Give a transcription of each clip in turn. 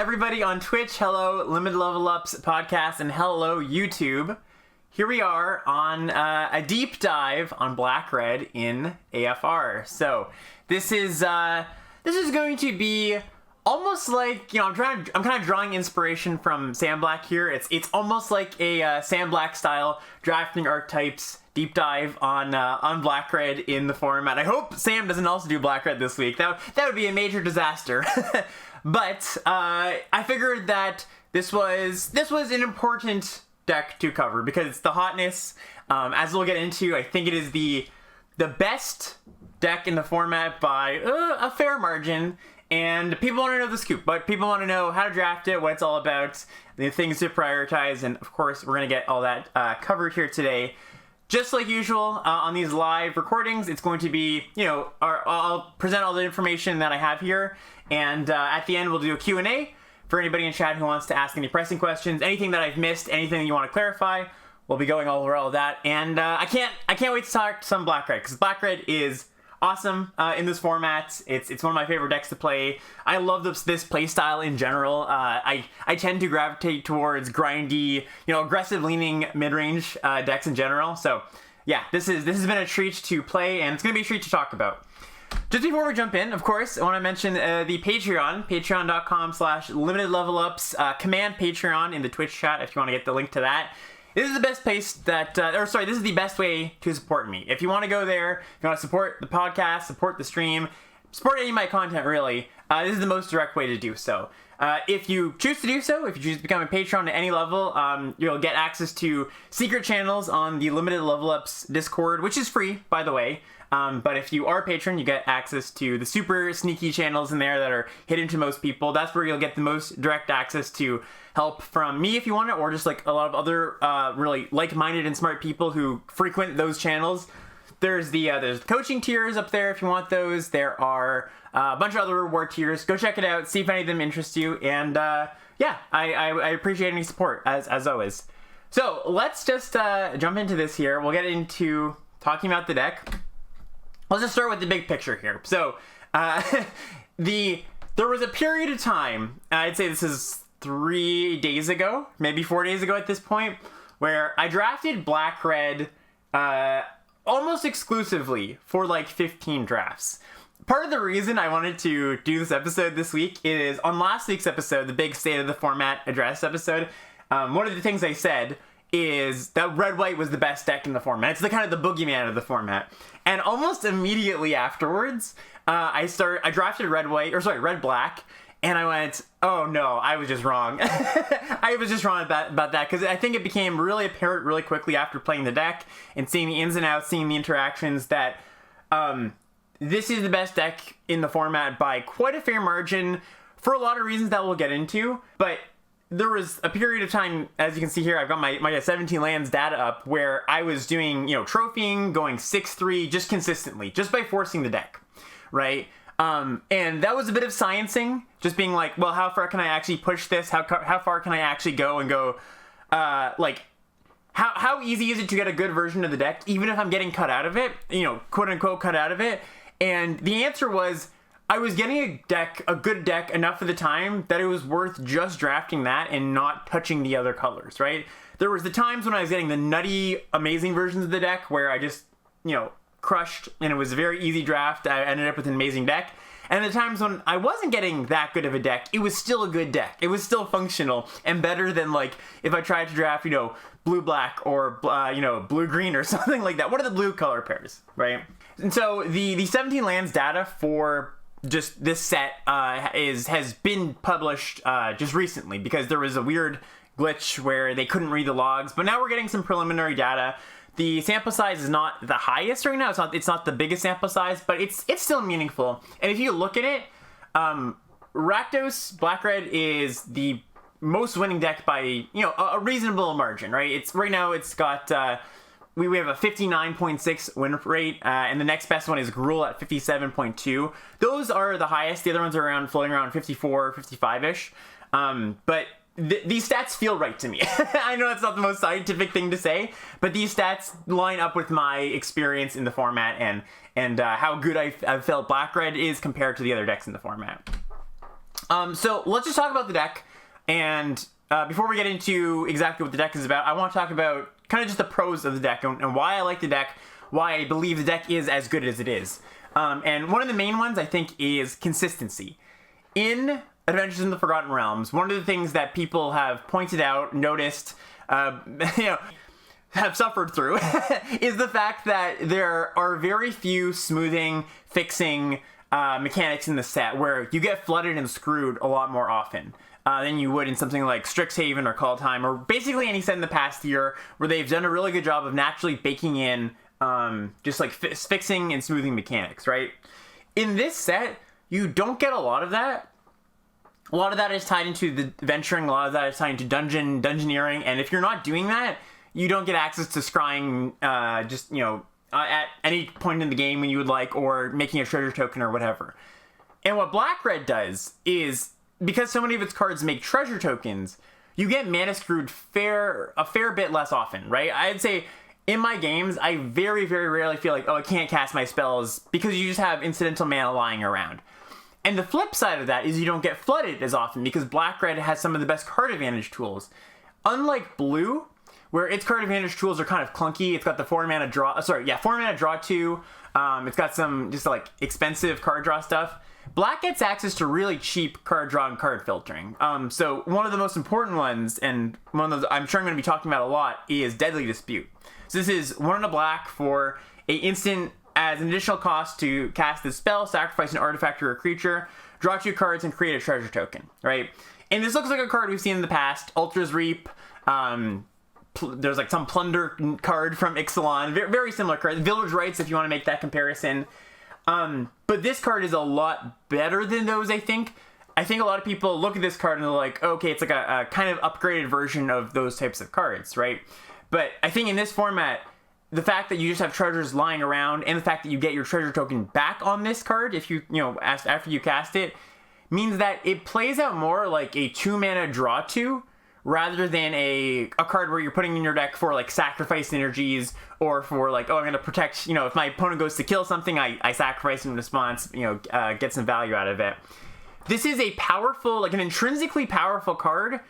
everybody on Twitch, hello Limited Level Ups podcast, and hello YouTube. Here we are on a deep dive on Black Red in AFR. So this is going to be almost like, I'm kind of drawing inspiration from Sam Black here. It's almost like a Sam Black style drafting archetypes deep dive on Black Red in the format. I hope Sam doesn't also do Black Red this week. That would be a major disaster. But I figured that this was an important deck to cover because it's the hotness. As we'll get into, I think it is the best deck in the format by a fair margin. And people want to know the scoop, but people want to know how to draft it, what it's all about, the things to prioritize, and of course we're going to get all that covered here today. Just like usual on these live recordings, it's going to be, I'll present all the information that I have here, and at the end we'll do a Q&A for anybody in chat who wants to ask any pressing questions, anything that I've missed, anything you want to clarify. We'll be going all over all of that, and I can't wait to talk some Black Red, because Black Red is awesome in this format. It's one of my favorite decks to play. I love this play style in general. I tend to gravitate towards grindy, aggressive leaning mid-range decks in general. So yeah, this has been a treat to play, and it's gonna be a treat to talk about. Just before we jump in, of course, I want to mention the Patreon, patreon.com/limitedlevelups, command Patreon in the Twitch chat if you want to get the link to that. This is the best place this is the best way to support me. If you want to go there, if you want to support the podcast, support the stream, support any of my content really, this is the most direct way to do so. If you choose to do so, if you choose to become a patron at any level, you'll get access to secret channels on the Limited Level Ups Discord, which is free, by the way. But if you are a patron, you get access to the super sneaky channels in there that are hidden to most people. That's where you'll get the most direct access to help from me if you want it, or just like a lot of other really like-minded and smart people who frequent those channels. There's the coaching tiers up there if you want those. There are a bunch of other reward tiers. Go check it out, see if any of them interest you, and yeah, I appreciate any support as always. So let's just jump into this here. We'll get into talking about the deck. Let's just start with the big picture here. So there was a period of time, I'd say this is 3 days ago, maybe 4 days ago at this point, where I drafted Black Red almost exclusively for like 15 drafts. Part of the reason I wanted to do this episode this week is on last week's episode, the big State of the Format address episode, one of the things I said is that red-white was the best deck in the format. It's the kind of the boogeyman of the format. And almost immediately afterwards, I drafted red-black, and I went, oh no, I was just wrong. I was just wrong about that, because I think it became really apparent really quickly after playing the deck and seeing the ins and outs, seeing the interactions, that this is the best deck in the format by quite a fair margin for a lot of reasons that we'll get into. But there was a period of time, as you can see here, I've got my 17 lands data up, where I was doing, trophying, going 6-3 just consistently, just by forcing the deck, right? And that was a bit of sciencing, just being like, well, how far can I actually push this? How far can I actually go and go, how easy is it to get a good version of the deck, even if I'm getting cut out of it, quote unquote cut out of it? And the answer was, I was getting a good deck enough for the time that it was worth just drafting that and not touching the other colors, right? There was the times when I was getting the nutty, amazing versions of the deck where I just, crushed, and it was a very easy draft. I ended up with an amazing deck. And the times when I wasn't getting that good of a deck, it was still a good deck. It was still functional and better than, like, if I tried to draft, blue-black or, blue-green or something like that. What are the blue color pairs, right? And so the 17 lands data for just this set has been published just recently, because there was a weird glitch where they couldn't read the logs, but now we're getting some preliminary data. The sample size is not the highest right now. It's not the biggest sample size, but it's still meaningful. And if you look at it, Rakdos Black Red is the most winning deck by a reasonable margin, right? It's got we have a 59.6 win rate, and the next best one is Gruul at 57.2. Those are the highest. The other ones are floating around 54, 55-ish. But these stats feel right to me. I know that's not the most scientific thing to say, but these stats line up with my experience in the format and how good I felt Black Red is compared to the other decks in the format. So let's just talk about the deck, and before we get into exactly what the deck is about, I want to talk about kind of just the pros of the deck and why I like the deck, why I believe the deck is as good as it is. And one of the main ones, I think, is consistency. In Adventures in the Forgotten Realms, one of the things that people have pointed out, noticed, have suffered through is the fact that there are very few smoothing, fixing mechanics in the set where you get flooded and screwed a lot more often than you would in something like Strixhaven or Call Time, or basically any set in the past year where they've done a really good job of naturally baking in just like fixing and smoothing mechanics, right? In this set, you don't get a lot of that. A lot of that is tied into the venturing, a lot of that is tied into dungeoneering, and if you're not doing that, you don't get access to scrying at any point in the game when you would like, or making a treasure token or whatever. And what Black-Red does is, because so many of its cards make treasure tokens, you get mana screwed a fair bit less often, right? I'd say in my games, I very, very rarely feel like, oh, I can't cast my spells, because you just have incidental mana lying around. And the flip side of that is you don't get flooded as often, because Black-Red has some of the best card advantage tools. Unlike Blue, where its card advantage tools are kind of clunky, it's got the 4 mana draw 2, it's got some just like expensive card draw stuff. Black gets access to really cheap card draw and card filtering. So one of the most important ones, and one of those I'm sure I'm going to be talking about a lot, is Deadly Dispute. So this is 1 and a black for a instant as an additional cost to cast this spell, sacrifice an artifact or a creature, draw 2 cards, and create a treasure token, right? And this looks like a card we've seen in the past. Ultra's Reap, there's like some Plunder card from Ixalan, very similar cards. Village Rites, if you want to make that comparison. But this card is a lot better than those, I think. I think a lot of people look at this card and they're like, okay, it's like a kind of upgraded version of those types of cards, right? But I think in this format, the fact that you just have treasures lying around, and the fact that you get your treasure token back on this card if after you cast it, means that it plays out more like a 2 mana draw 2 rather than a card where you're putting in your deck for like sacrifice energies, or for like, oh, I'm going to protect, if my opponent goes to kill something, I sacrifice in response, get some value out of it. This is a powerful, like an intrinsically powerful card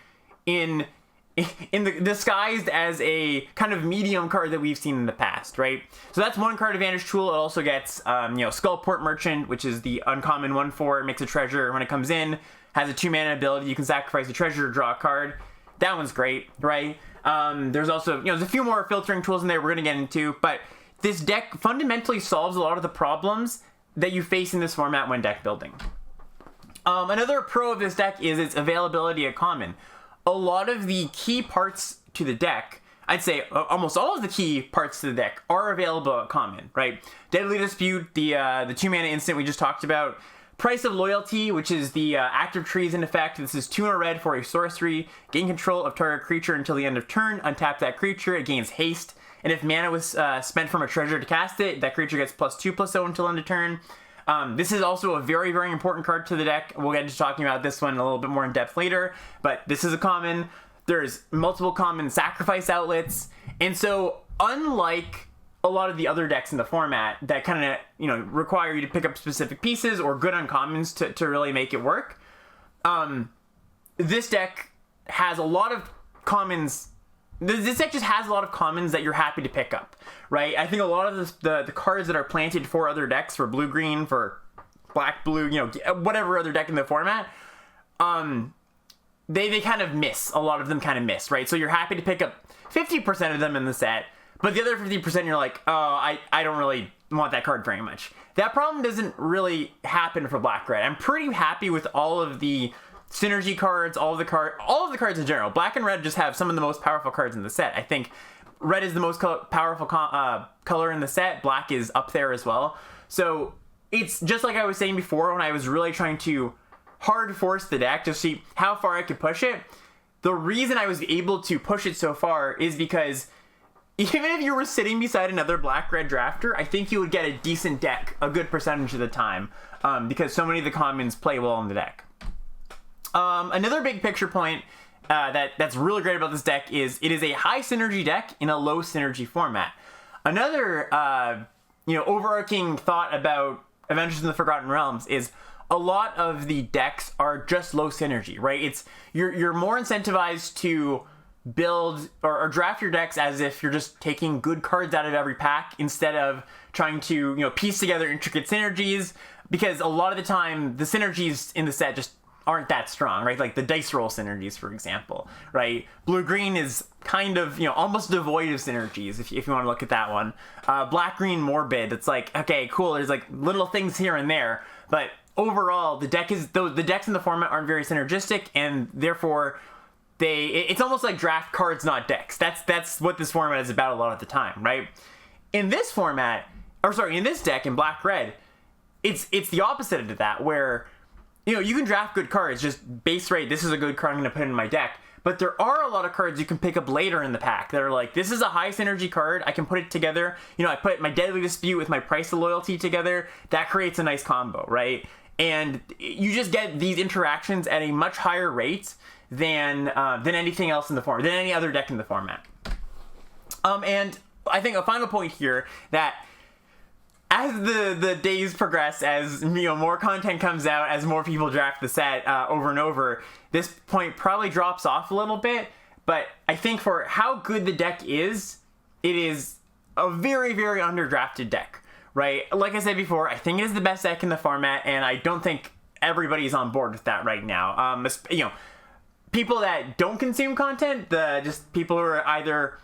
disguised as a kind of medium card that we've seen in the past, right? So that's one card advantage tool. It also gets, Skullport Merchant, which is the uncommon 1/4, makes a treasure when it comes in, has a 2 mana ability. You can sacrifice a treasure to draw a card. That one's great, right? There's also, there's a few more filtering tools in there we're going to get into, but this deck fundamentally solves a lot of the problems that you face in this format when deck building. Another pro of this deck is its availability at common. A lot of the key parts to the deck, I'd say almost all of the key parts to the deck, are available at common, right? Deadly Dispute, the 2 mana instant we just talked about. Price of Loyalty, which is the active trees in effect. This is 2 in a red for a sorcery. Gain control of target creature until the end of turn. Untap that creature. It gains haste. And if mana was spent from a treasure to cast it, that creature gets +2/+0 until end of turn. This is also a very, very important card to the deck. We'll get into talking about this one a little bit more in depth later. But this is a common. There's multiple common sacrifice outlets. And so, unlike a lot of the other decks in the format that kind of, require you to pick up specific pieces or good uncommons to really make it work, this deck has a lot of commons. This deck just has a lot of commons that you're happy to pick up, right? I think a lot of the cards that are planted for other decks, for blue-green, for black-blue, whatever other deck in the format, they kind of miss. A lot of them kind of miss, right? So you're happy to pick up 50% of them in the set, but the other 50% you're like, oh, I don't really want that card very much. That problem doesn't really happen for Black-Red. I'm pretty happy with all of the synergy cards, all of the cards in general. Black and red just have some of the most powerful cards in the set. I think red is the most powerful color in the set. Black is up there as well. So it's just like I was saying before, when I was really trying to hard force the deck to see how far I could push it. The reason I was able to push it so far is because even if you were sitting beside another black-red drafter, I think you would get a decent deck a good percentage of the time, because so many of the commons play well in the deck. Another big picture point that's really great about this deck is it is a high synergy deck in a low synergy format. Another overarching thought about Adventures in the Forgotten Realms is a lot of the decks are just low synergy, right? It's you're more incentivized to build or draft your decks as if you're just taking good cards out of every pack instead of trying to piece together intricate synergies, because a lot of the time the synergies in the set just aren't that strong, right? Like the dice roll synergies, for example, right? Blue-green is kind of, almost devoid of synergies, if you want to look at that one. Black-green morbid, it's like, okay, cool, there's like little things here and there, but overall, the decks in the format aren't very synergistic, and therefore, it's almost like draft cards, not decks. That's what this format is about a lot of the time, right? In this format, in this deck, in black-red, it's the opposite of that, where you can draft good cards, just base rate, this is a good card I'm going to put in my deck. But there are a lot of cards you can pick up later in the pack that are like, this is a high synergy card, I can put it together. I put my Deadly Dispute with my Price of Loyalty together. That creates a nice combo, right? And you just get these interactions at a much higher rate than anything else in the format, than any other deck in the format. And I think a final point here, that as the days progress, as more content comes out, as more people draft the set over and over, this point probably drops off a little bit. But I think for how good the deck is, it is a very, very underdrafted deck, right? Like I said before, I think it is the best deck in the format, and I don't think everybody's on board with that right now. People that don't consume content, just people who are either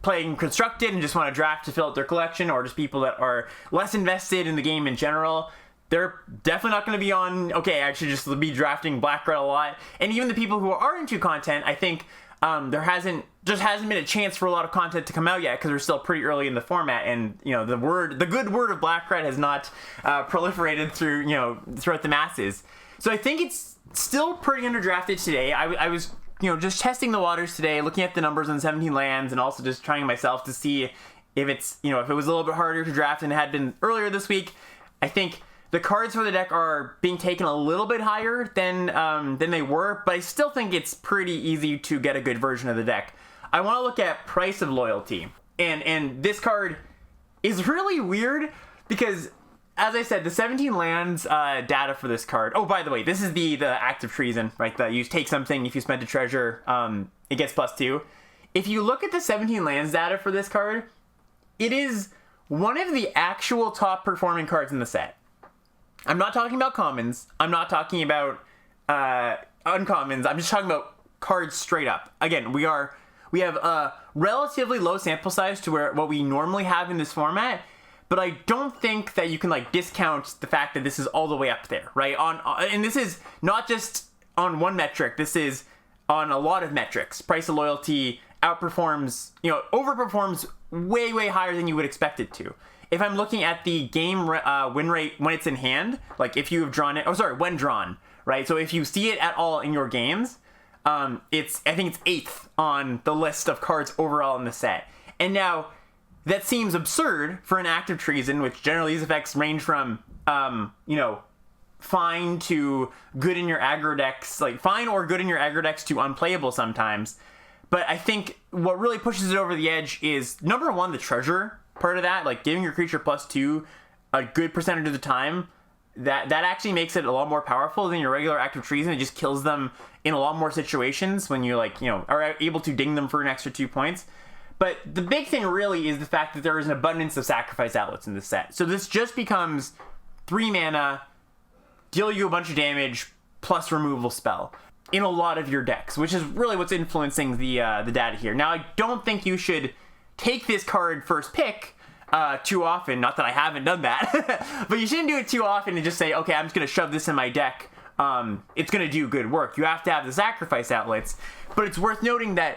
playing constructed and just want to draft to fill out their collection, or just people that are less invested in the game in general, they're definitely not going to be on, okay, I should just be drafting black-red a lot. And even the people who are into content, I think there hasn't been a chance for a lot of content to come out yet, because we're still pretty early in the format, and the good word of black-red has not proliferated throughout the masses. So I think it's still pretty underdrafted today. I was just testing the waters today, looking at the numbers on 17 lands, and also just trying myself to see if it's, if it was a little bit harder to draft than it had been earlier this week. I think the cards for the deck are being taken a little bit higher than they were, but I still think it's pretty easy to get a good version of the deck. I want to look at Price of Loyalty, and this card is really weird because, as I said, the 17 lands data for this card. Oh, by the way, this is the act of treason, right? You take something, if you spend a treasure, it gets +2. If you look at the 17 lands data for this card, it is one of the actual top performing cards in the set. I'm not talking about commons. I'm not talking about uncommons. I'm just talking about cards straight up. Again, we have a relatively low sample size to what we normally have in this format. But I don't think that you can discount the fact that this is all the way up there, right? And this is not just on one metric. This is on a lot of metrics. Price of Loyalty overperforms way, way higher than you would expect it to. If I'm looking at the game win rate when it's in hand, like if you have drawn it, when drawn, right? So if you see it at all in your games, I think it's 8th on the list of cards overall in the set. And now, that seems absurd for an act of treason, which generally these effects range from, fine to good in your aggro decks, like fine or good in your aggro decks to unplayable sometimes. But I think what really pushes it over the edge is, number one, the treasure part of that, like giving your creature +2 a good percentage of the time. That actually makes it a lot more powerful than your regular act of treason. It just kills them in a lot more situations when you are able to ding them for an extra 2 points. But the big thing really is the fact that there is an abundance of sacrifice outlets in this set. So this just becomes 3 mana, deal you a bunch of damage, plus removal spell in a lot of your decks, which is really what's influencing the data here. Now, I don't think you should take this card first pick too often. Not that I haven't done that. But you shouldn't do it too often and just say, okay, I'm just going to shove this in my deck. It's going to do good work. You have to have the sacrifice outlets. But it's worth noting that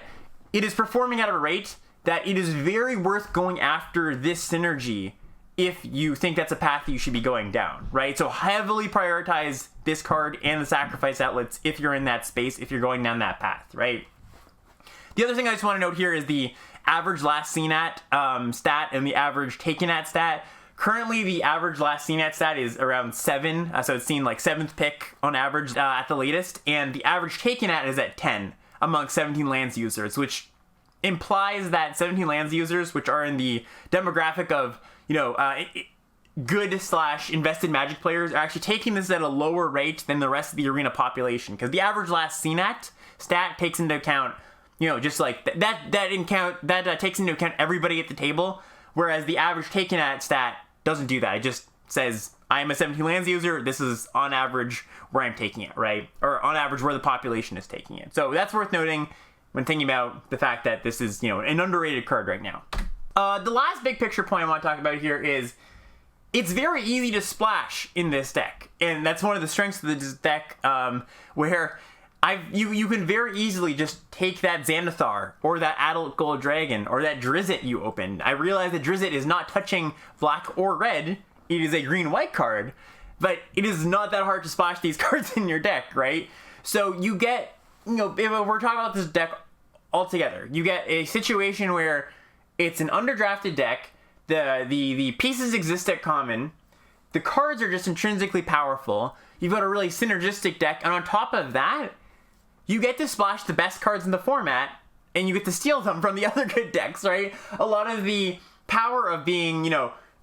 it is performing at a rate that it is very worth going after this synergy if you think that's a path that you should be going down, right? So heavily prioritize this card and the sacrifice outlets if you're in that space, if you're going down that path, right? The other thing I just want to note here is the average last seen at stat and the average taken at stat. Currently, the average last seen at stat is around 7, so it's seen 7th pick on average at the latest, and the average taken at is at 10 among 17 lands users, which implies that 17 lands users, which are in the demographic of, good slash invested Magic players are actually taking this at a lower rate than the rest of the arena population, because the average last seen act stat takes into account, just like that takes into account everybody at the table, whereas the average taken at stat doesn't do that. It just says I am a 17 lands user. This is on average where I'm taking it, right? Or on average where the population is taking it. So that's worth noting when thinking about the fact that this is, an underrated card right now. The last big picture point I want to talk about here is it's very easy to splash in this deck. And that's one of the strengths of this deck, where you can very easily just take that Xanathar or that Adult Gold Dragon or that Drizzt you opened. I realize that Drizzt is not touching black or red. It is a green-white card, but it is not that hard to splash these cards in your deck, right? So you get, if we're talking about this deck altogether, you get a situation where it's an underdrafted deck, the pieces exist at common, the cards are just intrinsically powerful, you've got a really synergistic deck, and on top of that, you get to splash the best cards in the format, and you get to steal them from the other good decks, right? A lot of the power of being,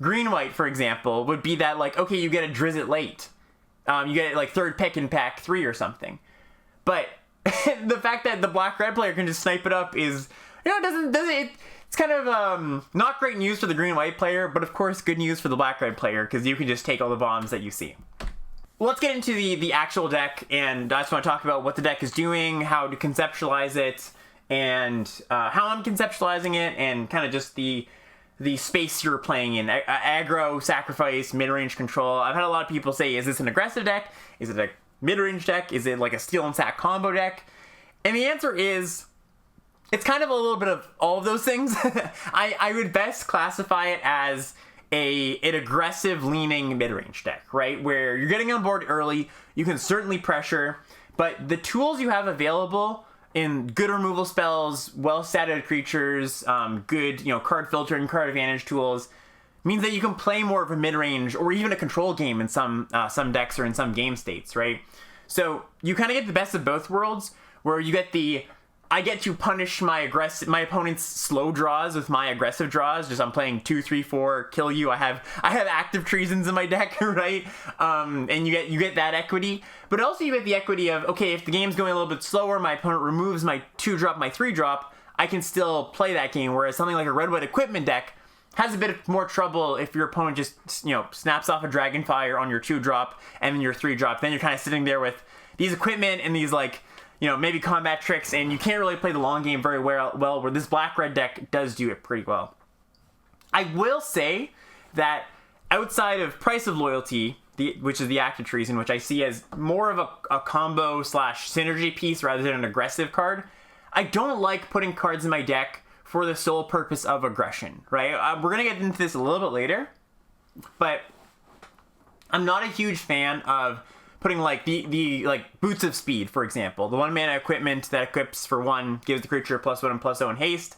green-white, for example, would be that, okay, you get a Drizzt late. You get it, third pick in pack 3 or something. But the fact that the black-red player can just snipe it up is, it's kind of not great news for the green-white player, but of course good news for the black-red player, because you can just take all the bombs that you see. Well, let's get into the actual deck, and I just want to talk about what the deck is doing, how to conceptualize it, and how I'm conceptualizing it, and kind of just the space you're playing in. Aggro, sacrifice, mid-range control. I've had a lot of people say, is this an aggressive deck? Is it a mid-range deck? Is it like a steal and sack combo deck? And the answer is, it's kind of a little bit of all of those things. I would best classify it as an aggressive leaning mid-range deck, right? Where you're getting on board early, you can certainly pressure, but the tools you have available in good removal spells, well-statted creatures, good, card filter and card advantage tools, means that you can play more of a mid-range or even a control game in some decks or in some game states, right? So you kind of get the best of both worlds, where you get I get to punish my opponent's slow draws with my aggressive draws. Just I'm playing 2, 3, 4, kill you. I have active treasons in my deck, right? And you get that equity, but also you get the equity of, okay, if the game's going a little bit slower, my opponent removes my 2-drop, my 3-drop, I can still play that game. Whereas something like a red-white equipment deck has a bit more trouble if your opponent just snaps off a Dragonfire on your 2-drop and then your 3-drop. Then you're kind of sitting there with these equipment and these maybe combat tricks, and you can't really play the long game very well, where this black-red deck does do it pretty well. I will say that outside of Price of Loyalty, which is the active treason, which I see as more of a combo slash synergy piece rather than an aggressive card, I don't like putting cards in my deck for the sole purpose of aggression, right? We're going to get into this a little bit later, but I'm not a huge fan of putting the Boots of Speed, for example, the 1-mana equipment that equips for 1, gives the creature +1 and +0 in haste.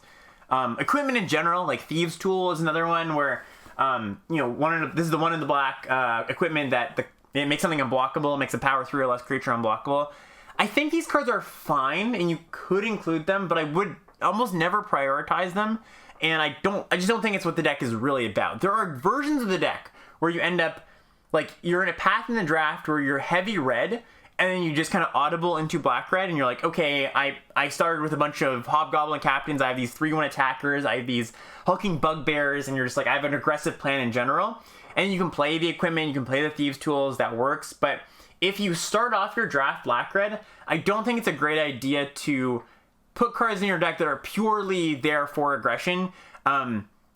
Equipment in general, like Thieves' Tool is another one where this is the one in the black equipment that it makes something unblockable, makes a power 3 or less creature unblockable. I think these cards are fine and you could include them, but I would almost never prioritize them, and I just don't think it's what the deck is really about. There are versions of the deck where you end up you're in a path in the draft where you're heavy red, and then you just kind of audible into black-red, and you're like, okay, I started with a bunch of Hobgoblin Captains, I have these 3/1 attackers, I have these hulking bugbears, and you're just like, I have an aggressive plan in general. And you can play the equipment, you can play the Thieves' Tools, that works, but if you start off your draft black-red, I don't think it's a great idea to put cards in your deck that are purely there for aggression,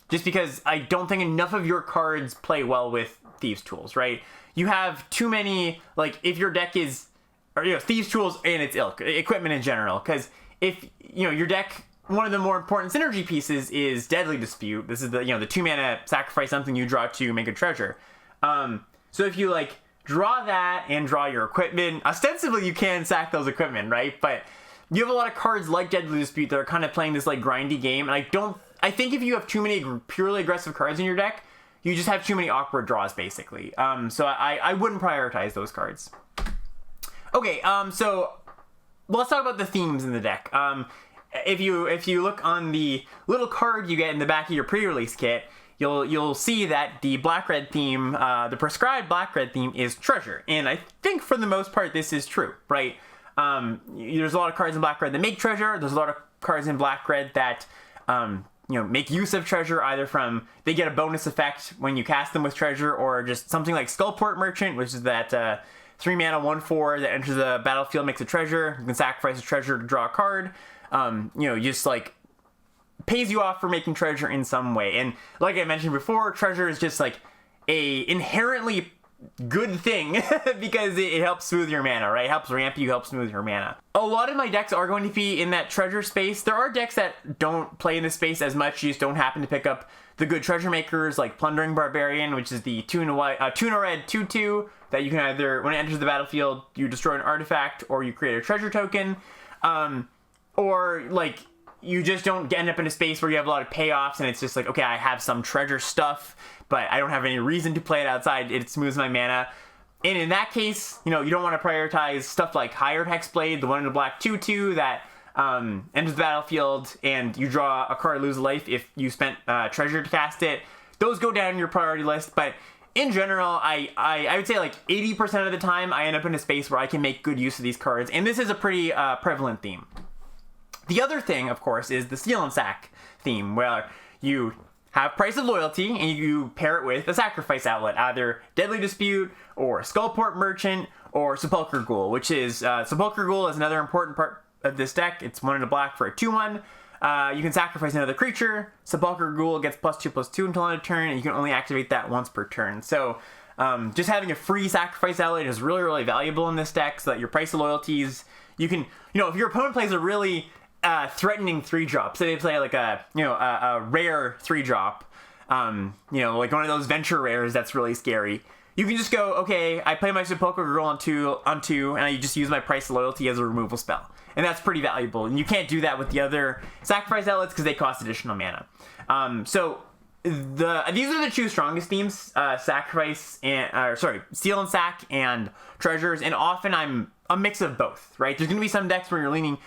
just because I don't think enough of your cards play well with Thieves' Tools, right? You have too many, if your deck is, Thieves' Tools and its ilk, equipment in general, because if, your deck, one of the more important synergy pieces is Deadly Dispute. This is the 2-mana sacrifice something, you draw 2, make a treasure. So if you, draw that and draw your equipment, ostensibly you can sack those equipment, right? But you have a lot of cards like Deadly Dispute that are kind of playing this, grindy game, and I think if you have too many purely aggressive cards in your deck, you just have too many awkward draws, basically. So I wouldn't prioritize those cards. Okay, so let's talk about the themes in the deck. If you look on the little card you get in the back of your pre-release kit, you'll see that the black-red theme, the prescribed black-red theme is treasure. And I think for the most part this is true, right? There's a lot of cards in black-red that make treasure. There's a lot of cards in black-red that make use of treasure, either from they get a bonus effect when you cast them with treasure, or just something like Skullport Merchant, which is that 3 mana 1/4 that enters the battlefield, makes a treasure. You can sacrifice a treasure to draw a card. Just like pays you off for making treasure in some way. And like I mentioned before, treasure is just like a inherently good thing because it helps smooth your mana, right? It helps ramp you, helps smooth your mana. A lot of my decks are going to be in that treasure space. There are decks that don't play in this space as much. You just don't happen to pick up the good treasure makers, like Plundering Barbarian, which is the 2 and red 2/2 that you can either, when it enters the battlefield, you destroy an artifact or you create a treasure token, or like you just don't end up in a space where you have a lot of payoffs and it's just like, okay, I have some treasure stuff, but I don't have any reason to play it outside. It smooths my mana. And in that case, you don't want to prioritize stuff like Hired Hexblade, the 1 in the black 2/2 that enters the battlefield and you draw a card, lose a life if you spent treasure to cast it. Those go down your priority list, but in general, I would say like 80% of the time I end up in a space where I can make good use of these cards, and this is a pretty prevalent theme. The other thing, of course, is the Seal and Sack theme, where you have Price of Loyalty and you pair it with a sacrifice outlet, either Deadly Dispute or Skullport Merchant or Sepulchre Ghoul, which is Sepulchre Ghoul is another important part of this deck. It's 1 in a black for a 2/1. You can sacrifice another creature. Sepulchre Ghoul gets +2/+2 until end of turn, and you can only activate that once per turn. So just having a free sacrifice outlet is really, really valuable in this deck, so that your Price of Loyalties, you can, if your opponent plays a really threatening 3-drop, say they play like a rare 3-drop, like one of those venture rares that's really scary, you can just go, okay, I play my Sepulchre Ghoul on two, and I just use my Price of Loyalty as a removal spell. And that's pretty valuable. And you can't do that with the other sacrifice outlets because they cost additional mana. So these are the 2 strongest themes, Seal and Sack and Treasures, and often I'm a mix of both, right? There's going to be some decks where you're leaning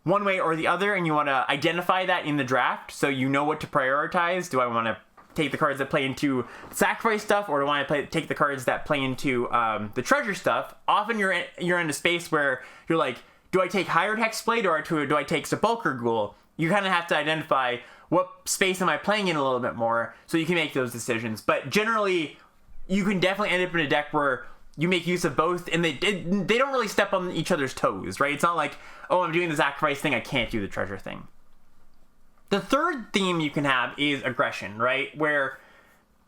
one way or the other, and you want to identify that in the draft so you know what to prioritize. Do I want to take the cards that play into sacrifice stuff, or do I want to take the cards that play into the treasure stuff? Often you're in a space where you're like, do I take Hired Hexblade or do I take Sepulchre Ghoul? You kind of have to identify what space am I playing in a little bit more so you can make those decisions. But generally, you can definitely end up in a deck where you make use of both, and they don't really step on each other's toes, right? It's not like, oh, I'm doing the sacrifice thing, I can't do the treasure thing. The third theme you can have is aggression, right? Where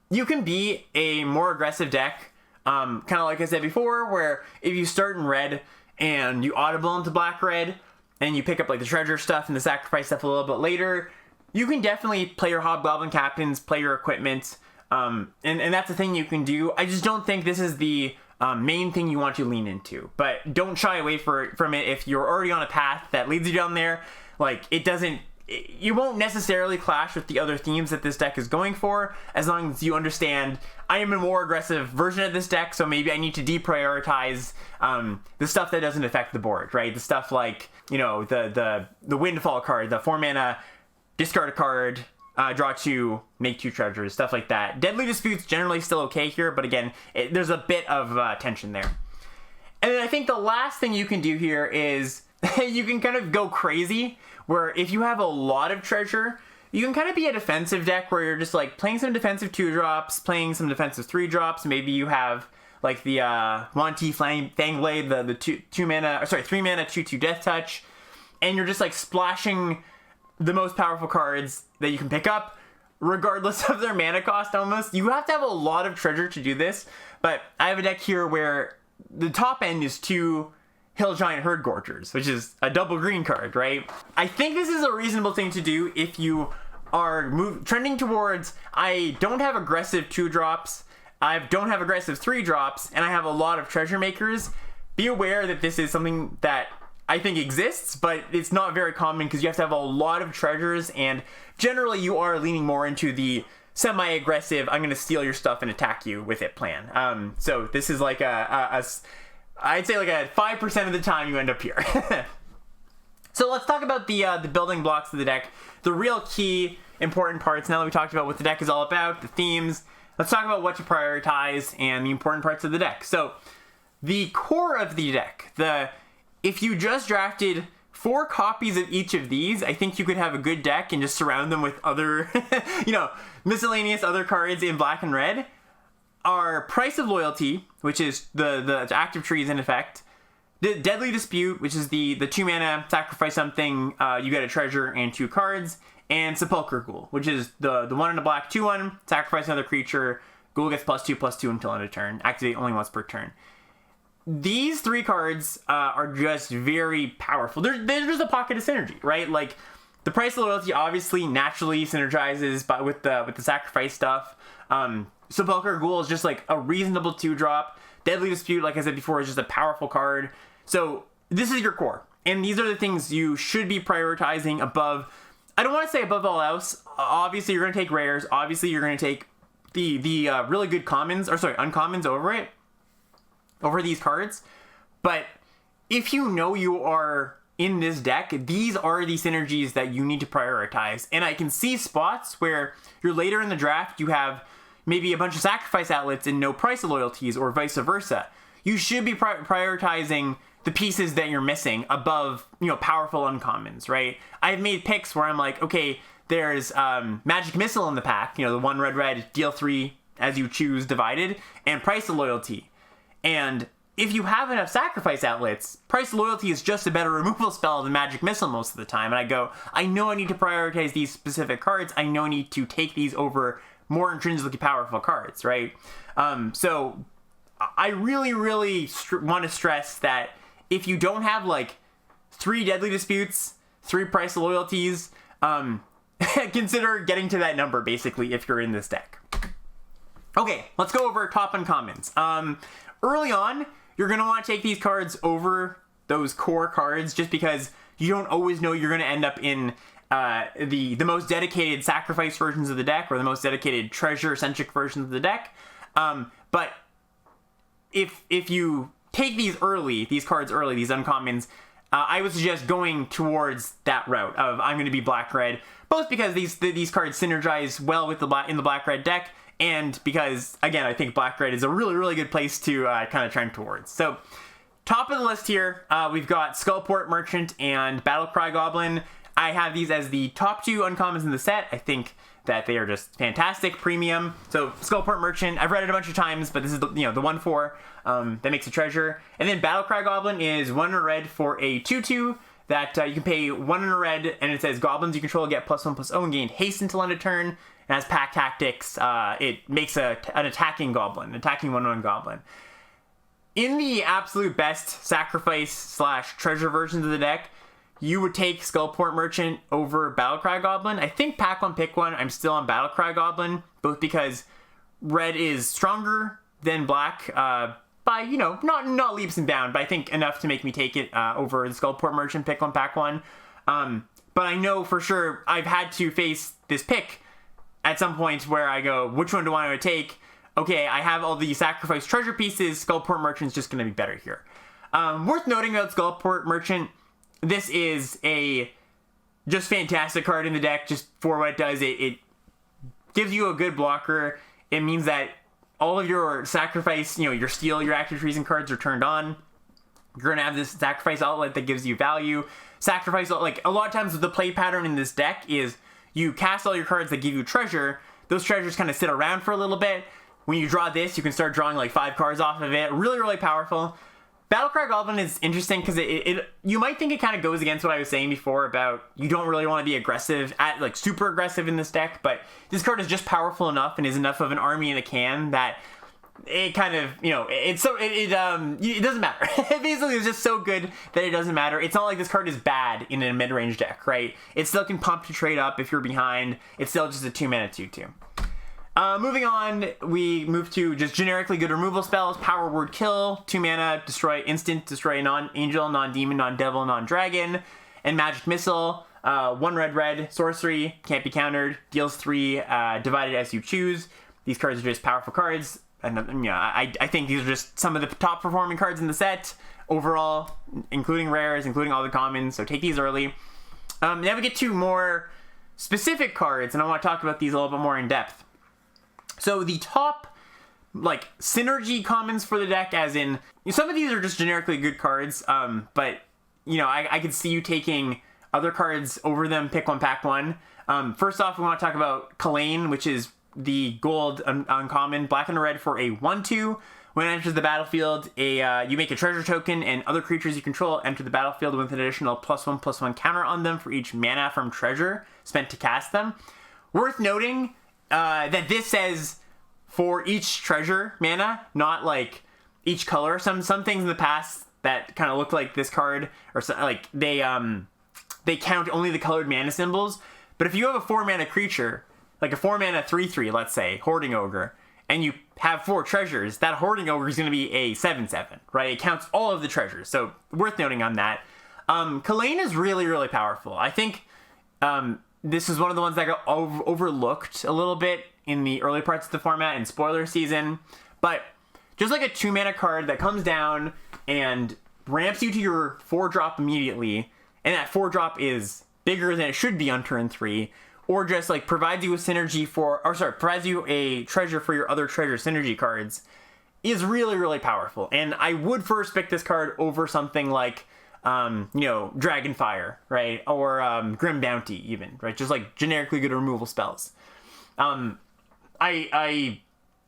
you can be a more aggressive deck, kind of like I said before, where if you start in red and you audible into black-red, and you pick up like the treasure stuff and the sacrifice stuff a little bit later, you can definitely play your Hobgoblin Captains, play your equipment, and that's the thing you can do. I just don't think this is the main thing you want to lean into, but don't shy away from it if you're already on a path that leads you down there. Like, you won't necessarily clash with the other themes that this deck is going for, as long as you understand I am a more aggressive version of this deck, so maybe I need to deprioritize the stuff that doesn't affect the board, right? The stuff like, the Windfall card, the 4 mana, discard a card, draw 2, make 2 treasures, stuff like that. Deadly Dispute's generally still okay here, but again, there's a bit of tension there. And then I think the last thing you can do here is you can kind of go crazy, where if you have a lot of treasure, you can kind of be a defensive deck where you're just like playing some defensive 2-drops, playing some defensive 3-drops. Maybe you have like the Wanti Fangblade, the 3 mana 2/2 Death Touch, and you're just like splashing the most powerful cards that you can pick up, regardless of their mana cost almost. You have to have a lot of treasure to do this, but I have a deck here where the top end is 2 Hill Giant Herd Gorgers, which is a double green card, right? I think this is a reasonable thing to do if you are trending towards, I don't have aggressive 2-drops, I don't have aggressive 3-drops, and I have a lot of treasure makers. Be aware that this is something that I think exists, but it's not very common because you have to have a lot of treasures, and generally you are leaning more into the semi-aggressive, I'm going to steal your stuff and attack you with it plan. So this is like I'd say like a 5% of the time you end up here. So let's talk about the building blocks of the deck. The real key important parts. Now that we talked about what the deck is all about, the themes, let's talk about what to prioritize and the important parts of the deck. So the core of the deck, if you just drafted 4 copies of each of these, I think you could have a good deck and just surround them with other, miscellaneous other cards in black and red. Are Price of Loyalty, which is the active trees in effect. The Deadly Dispute, which is the 2 mana, sacrifice something, you get a treasure and 2 cards. And Sepulchre Ghoul, which is the 1 in a black 2/1, sacrifice another creature, Ghoul gets +2/+2 until end of turn, activate only once per turn. These 3 cards are just very powerful. There's just a pocket of synergy, right? Like, the Price of Loyalty obviously naturally synergizes with the sacrifice stuff. Sepulchre Ghoul is just like a reasonable 2-drop. Deadly Dispute, like I said before, is just a powerful card. So this is your core. And these are the things you should be prioritizing above. I don't want to say above all else. Obviously, you're going to take rares. Obviously, you're going to take the really good uncommons over these cards. But if you know you are in this deck, these are the synergies that you need to prioritize. And I can see spots where you're later in the draft, you have maybe a bunch of sacrifice outlets and no Price of Loyalties, or vice versa. You should be prioritizing the pieces that you're missing above, powerful uncommons, right? I've made picks where I'm like, okay, there's Magic Missile in the pack, the 1 red, deal 3 as you choose divided, and Price of Loyalty. And if you have enough sacrifice outlets, Price of Loyalty is just a better removal spell than Magic Missile most of the time. And I go, I know I need to prioritize these specific cards. I know I need to take these over more intrinsically powerful cards, right? So I really, really want to stress that if you don't have like 3 Deadly Disputes, 3 Price of Loyalties, consider getting to that number basically if you're in this deck. Okay, let's go over top uncommons. Early on, you're going to want to take these cards over those core cards just because you don't always know you're going to end up in the most dedicated sacrifice versions of the deck or the most dedicated treasure-centric versions of the deck. But if you take these cards early, these uncommons, I would suggest going towards that route of I'm going to be black-red, both because these cards synergize well with in the black-red deck, and because, again, I think black-red is a really, really good place to kind of trend towards. So, top of the list here, we've got Skullport Merchant and Battlecry Goblin. I have these as the top 2 uncommons in the set. I think that they are just fantastic, premium. So Skullport Merchant, I've read it a bunch of times, but this is the 1/4 that makes a treasure. And then Battlecry Goblin is 1 in a red for a 2/2 that you can pay 1 in a red, and it says goblins you control get +1/+0 and gain haste until end of turn. And as pack tactics, it makes an attacking goblin, attacking 1/1 goblin. In the absolute best sacrifice/treasure versions of the deck, you would take Skullport Merchant over Battlecry Goblin. I think pack 1, pick 1. I'm still on Battlecry Goblin, both because red is stronger than black by, not leaps and bounds, but I think enough to make me take it over the Skullport Merchant, pick 1, pack 1. But I know for sure I've had to face this pick at some point where I go, which one do I want to take? Okay, I have all the sacrifice treasure pieces. Skullport Merchant's just going to be better here. Worth noting about Skullport Merchant, this is a just fantastic card in the deck just for what it does. It gives you a good blocker. It means that all of your sacrifice, your steal, your active treason cards are turned on. You're going to have this sacrifice outlet that gives you value. Sacrifice, like a lot of times the play pattern in this deck is you cast all your cards that give you treasure. Those treasures kind of sit around for a little bit. When you draw this, you can start drawing like 5 cards off of it. Really, really powerful. Battlecry Goblin is interesting because you might think it kind of goes against what I was saying before about you don't really want to be aggressive, super aggressive in this deck, but this card is just powerful enough and is enough of an army in a can that it kind of, it doesn't matter. Basically, it's just so good that it doesn't matter. It's not like this card is bad in a mid-range deck, right? It still can pump to trade up if you're behind. It's still just a 2-mana 2/2. Moving on, we move to just generically good removal spells. Power Word Kill, 2 mana, destroy instant, destroy non-angel, non-demon, non-devil, non-dragon. And Magic Missile, 1 red, sorcery, can't be countered, deals 3, divided as you choose. These cards are just powerful cards. And I think these are just some of the top performing cards in the set overall, including rares, including all the commons. So take these early. Now we get to more specific cards, and I want to talk about these a little bit more in depth. So the top, like, synergy commons for the deck, as in, some of these are just generically good cards, but, you know, I could see you taking other cards over them, pick one, pack one. First off, we want to talk about Kalane, which is the gold uncommon, black and red for a 1/2. When it enters the battlefield, you make a treasure token, and other creatures you control enter the battlefield with an additional +1/+1 counter on them for each mana from treasure spent to cast them. Worth noting that this says for each treasure mana, not like each color. Some things in the past that kind of look like this card, or like they count only the colored mana symbols. But if you have a 4-mana creature, like a 4-mana 3/3, let's say, Hoarding Ogre, and you have 4 treasures, that Hoarding Ogre is going to be a 7/7, right? It counts all of the treasures, so worth noting on that. Kalane is really, really powerful. I think this is one of the ones that got overlooked a little bit in the early parts of the format in spoiler season, but just like a 2-mana card that comes down and ramps you to your 4-drop immediately, and that 4-drop is bigger than it should be on turn 3, or just like provides you with synergy provides you a treasure for your other treasure synergy cards, is really, really powerful. And I would first pick this card over something like, Dragonfire, right? Or Grim Bounty even, right? Just like generically good removal spells. I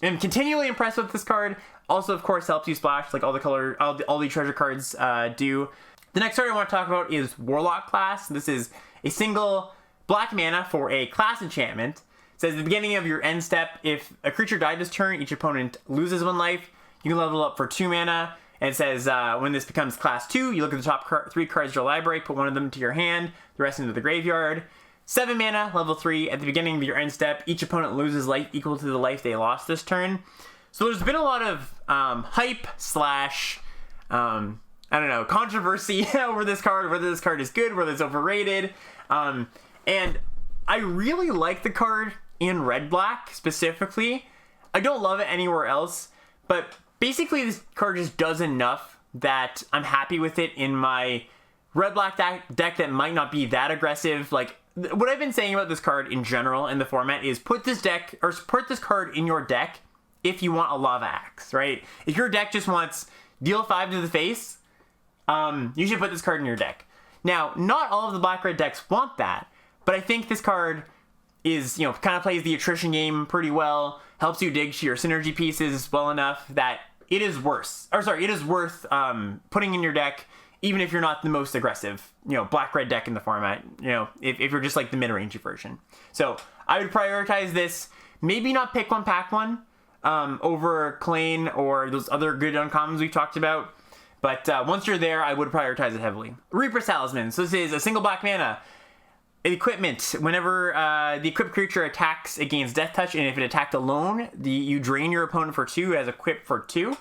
am continually impressed with this card. Also, of course, helps you splash like all the treasure cards do. The next card I want to talk about is Warlock class. This is a single black mana for a class enchantment. It says at the beginning of your end step, if a creature died this turn, each opponent loses 1 life. You can level up for 2 mana. And it says when this becomes class 2, you look at the top 3 cards of your library, put one of them into your hand, the rest into the graveyard. 7 mana, level 3. At the beginning of your end step, each opponent loses life equal to the life they lost this turn. So there's been a lot of hype / controversy over this card, whether this card is good, whether it's overrated. And I really like the card in red-black specifically. I don't love it anywhere else, but basically this card just does enough that I'm happy with it in my red-black deck that might not be that aggressive. Like, what I've been saying about this card in general in the format is put this card in your deck if you want a Lava Axe, right? If your deck just wants deal 5 to the face, you should put this card in your deck. Now, not all of the black-red decks want that, but I think this card is, kind of plays the attrition game pretty well, helps you dig to your synergy pieces well enough that it is worth putting in your deck, even if you're not the most aggressive, black-red deck in the format, if you're just like the mid-range version. So I would prioritize this, maybe not pick one, pack one, over Kalane or those other good uncommons we talked about. But once you're there, I would prioritize it heavily. Reaper's Talisman. So this is a single black mana. Equipment. Whenever the equipped creature attacks against Death Touch, and if it attacked alone, you drain your opponent for 2 as equipped for 2.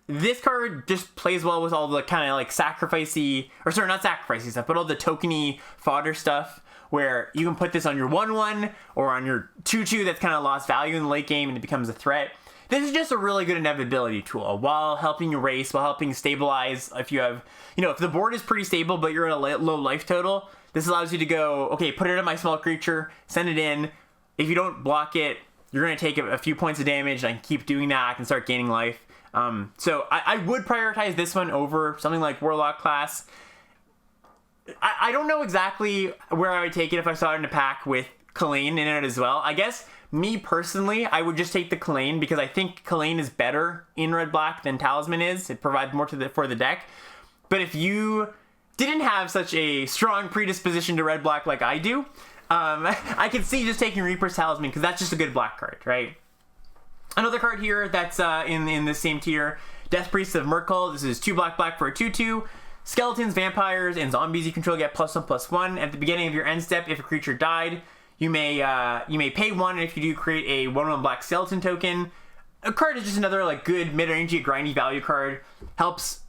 This card just plays well with all the kind of like sacrificey, or sorry, not sacrificey stuff, but all the tokeny fodder stuff, where you can put this on your 1/1 or on your 2/2 that's kind of lost value in the late game and it becomes a threat. This is just a really good inevitability tool while helping you race, while helping stabilize. If you have, if the board is pretty stable but you're at a low life total, this allows you to go, okay, put it on my small creature, send it in. If you don't block it, you're going to take a few points of damage. I can keep doing that. I can start gaining life. So I would prioritize this one over something like Warlock class. I don't know exactly where I would take it if I saw it in a pack with Kalane in it as well. I guess me personally, I would just take the Kalane because I think Kalane is better in red-black than Talisman is. It provides more for the deck. But if you didn't have such a strong predisposition to red-black like I do, I could see just taking Reaper's Talisman because that's just a good black card, right? Another card here that's in the same tier, Death Priest of Myrkul. This is 2 black for a 2/2. Skeletons, vampires, and zombies you control get +1/+1. At the beginning of your end step, if a creature died, you may pay 1, and if you do, create a 1/1 black skeleton token. A card is just another like good mid-rangey, grindy value card. Helps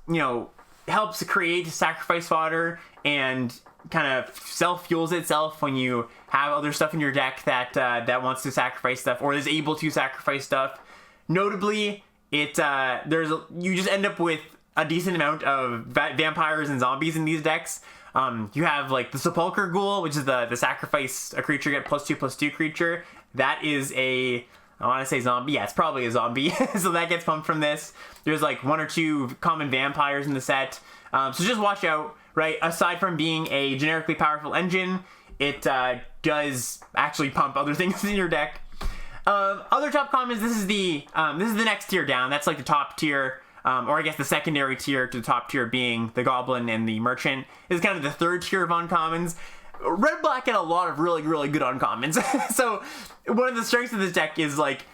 create sacrifice fodder and kind of self-fuels itself when you have other stuff in your deck that wants to sacrifice stuff or is able to sacrifice stuff. Notably, you just end up with a decent amount of vampires and zombies in these decks. You have like the Sepulchre Ghoul, which is the sacrifice a creature, get +2/+2 creature. That is I want to say zombie. Yeah, it's probably a zombie. So that gets pumped from this. There's like 1 or 2 common vampires in the set. So just watch out, right? Aside from being a generically powerful engine, it does actually pump other things in your deck. Other top commons, this is the next tier down. That's like the top tier, or I guess the secondary tier to the top tier being the Goblin and the Merchant. This is kind of the third tier of uncommons. Red Black had a lot of really, really good uncommons. So one of the strengths of this deck is like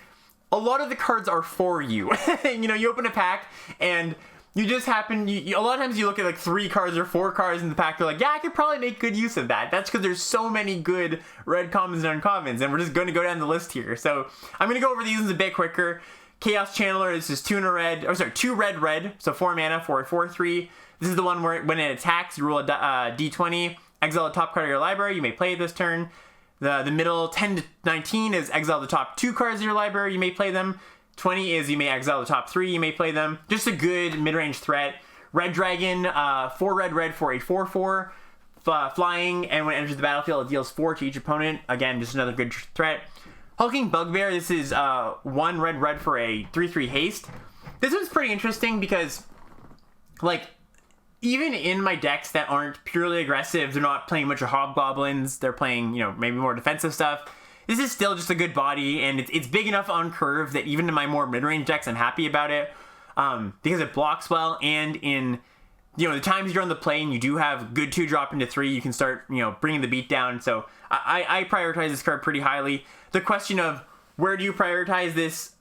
a lot of the cards are for you. You know, you open a pack and you just happen, a lot of times you look at like 3 cards or 4 cards in the pack, you're like, yeah, I could probably make good use of that. That's because there's so many good red commons and uncommons, and we're just going to go down the list here. So I'm going to go over these ones a bit quicker. Chaos Channeler, this is 2 red, so 4 mana for a 4/3. This is the one where when it attacks, you roll a d20, exile the top card of your library, you may play it this turn. The middle 10 to 19 is exile the top 2 cards of your library, you may play them. 20 is you may exile the top 3, you may play them. Just a good mid-range threat. Red Dragon, 4 red for a 4/4, flying, and when it enters the battlefield, it deals 4 to each opponent. Again, just another good threat. Hulking Bugbear, this is 1 red for a 3/3 haste. This one's pretty interesting because, like, even in my decks that aren't purely aggressive, they're not playing a bunch of hobgoblins, they're playing, you know, maybe more defensive stuff. This is still just a good body, and it's big enough on curve that even in my more mid-range decks, I'm happy about it. Because it blocks well, and in, you know, the times you're on the play and you do have good 2-drop into 3, you can start, you know, bringing the beat down. So I prioritize this card pretty highly. The question of where do you prioritize this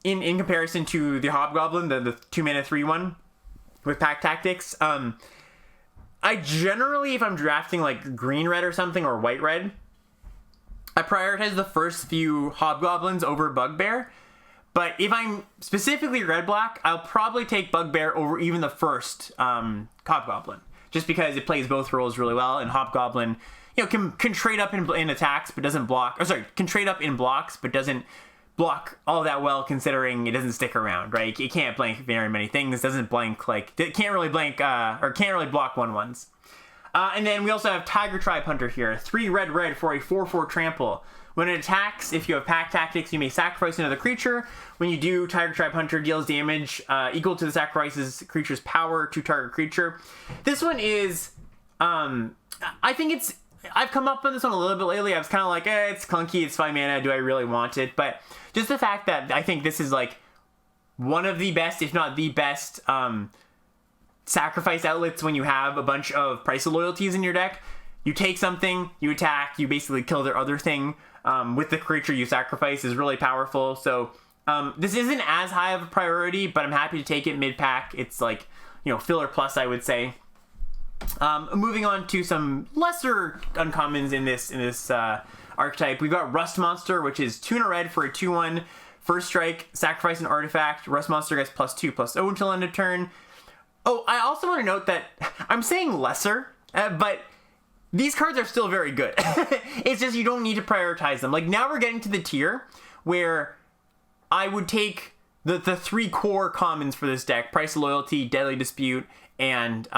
in comparison to the Hobgoblin, the 2 mana 3/1 with Pack Tactics. I generally, if I'm drafting like green-red or something, or white-red, I prioritize the first few Hobgoblins over Bugbear. But if I'm specifically red-black, I'll probably take Bugbear over even the first Hobgoblin. Just because it plays both roles really well, and Hobgoblin, you know, can trade up in attacks, but doesn't block. Or sorry, can trade up in blocks, but doesn't block all that well, considering it doesn't stick around, right? It can't blank very many things. Doesn't blank, like, it can't really blank, or can't really block 1/1s. And then we also have Tiger Tribe Hunter here. 3 red for a 4/4 trample. When it attacks, if you have Pack Tactics, you may sacrifice another creature. When you do, Tiger Tribe Hunter deals damage equal to the sacrifice's creature's power to target creature. This one is, I think it's, I've come up with this one a little bit lately. I was kind of like, it's clunky, it's 5 mana, do I really want it? But just the fact that I think this is like one of the best, if not the best, sacrifice outlets when you have a bunch of price of loyalties in your deck. You take something, you attack, you basically kill their other thing with the creature you sacrifice is really powerful. So this isn't as high of a priority, but I'm happy to take it mid-pack. It's like, you know, filler plus, I would say. Moving on to some lesser uncommons in this archetype. We've got Rust Monster, which is 2 red for a 2/1. First strike, sacrifice an artifact. Rust Monster gets +2/+0 until end of turn. Oh, I also want to note that I'm saying lesser, but these cards are still very good. It's just you don't need to prioritize them. Like, now we're getting to the tier where I would take the 3 core commons for this deck, Price of Loyalty, Deadly Dispute, and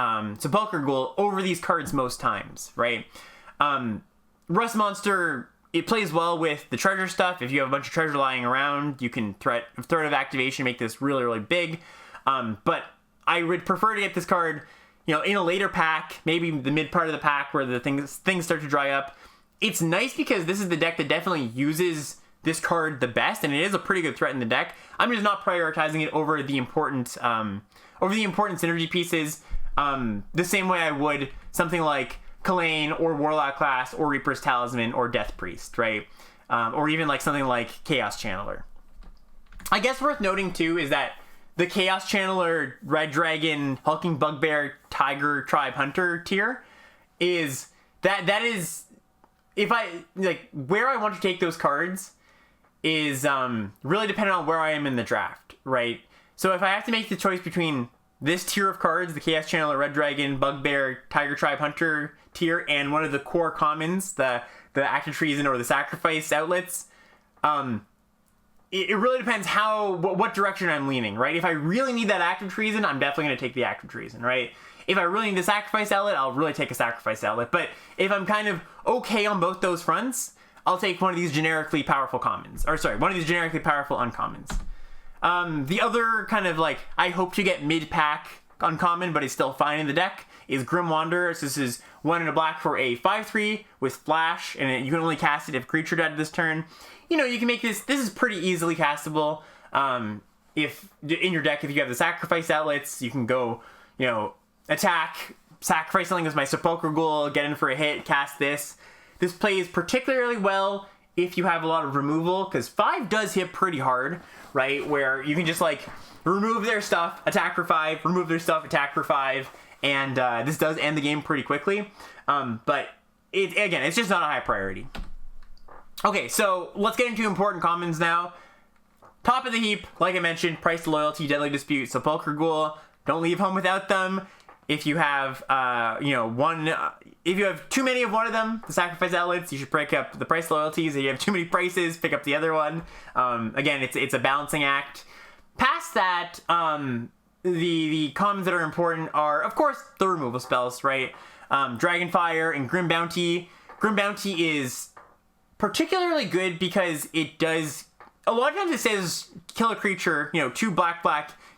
Sepulchre Ghoul, over these cards most times, right? Rust Monster, it plays well with the treasure stuff. If you have a bunch of treasure lying around, you can threat of activation, make this really, really big. But I would prefer to get this card, you know, in a later pack, maybe the mid part of the pack where the things start to dry up. It's nice because this is the deck that definitely uses this card the best, and it is a pretty good threat in the deck. I'm just not prioritizing it over the important synergy pieces, the same way I would something like Kalane or Warlock Class or Reaper's Talisman or Death Priest, right? Or even like something like Chaos Channeler. I guess worth noting too is that the Chaos Channeler, Red Dragon, Hulking Bugbear, Tiger Tribe Hunter tier is that is, if I like, where I want to take those cards is really dependent on where I am in the draft, right? So if I have to make the choice between this tier of cards, the Chaos Channeler, Red Dragon, Bugbear, Tiger Tribe Hunter tier, and one of the core commons, the Act of Treason or the Sacrifice outlets, it really depends what direction I'm leaning, right? If I really need that active treason, I'm definitely going to take the active treason, right? If I really need the sacrifice outlet, I'll really take a sacrifice outlet. But if I'm kind of okay on both those fronts, I'll take one of these generically powerful commons. Or sorry, one of these generically powerful uncommons. The other kind of like, I hope to get mid-pack uncommon, but it's still fine in the deck, is Grim Wanderer. So this is 1 and a black for a 5/3 with Flash, and you can only cast it if creature died this turn. You know, you can make this is pretty easily castable. If in your deck, if you have the sacrifice outlets, you can go, you know, attack, sacrifice something as my Sepulchral Ghoul, get in for a hit, cast this. This plays particularly well if you have a lot of removal, because 5 does hit pretty hard, right? Where you can just like remove their stuff, attack for 5, remove their stuff, attack for 5, and this does end the game pretty quickly. But again, it's just not a high priority. Okay, so let's get into important commons now. Top of the heap, like I mentioned, Price to Loyalty, Deadly Dispute, Sepulchral Ghoul. Don't leave home without them. If you have, if you have too many of one of them, the sacrifice outlets, you should break up the Price Loyalties. If you have too many prices, pick up the other one. Again, it's a balancing act. Past that, the commons that are important are, of course, the removal spells, right? Dragonfire and Grim Bounty. Grim Bounty is particularly good because it does, a lot of times it says kill a creature, 2 black,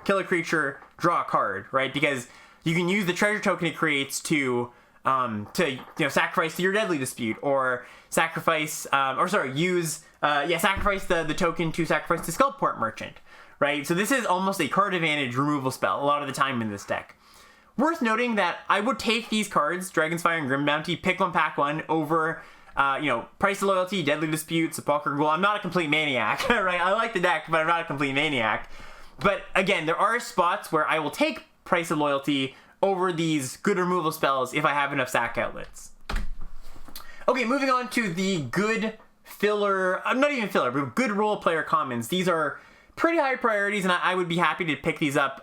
kill a creature, draw a card, right? Because you can use the treasure token it creates to sacrifice to your Deadly Dispute, or sacrifice, sacrifice the token to sacrifice the Skullport Merchant, right? So this is almost a card advantage removal spell a lot of the time in this deck. Worth noting that I would take these cards, Dragon's Fire and Grim Bounty, pick one, pack one, over Price of Loyalty, Deadly Dispute, Sepulchral Ghoul. I'm not a complete maniac, right? I like the deck, but I'm not a complete maniac. But again, there are spots where I will take Price of Loyalty over these good removal spells if I have enough sack outlets. Okay, moving on to the good filler, not even filler, but good role player commons. These are pretty high priorities, and I would be happy to pick these up,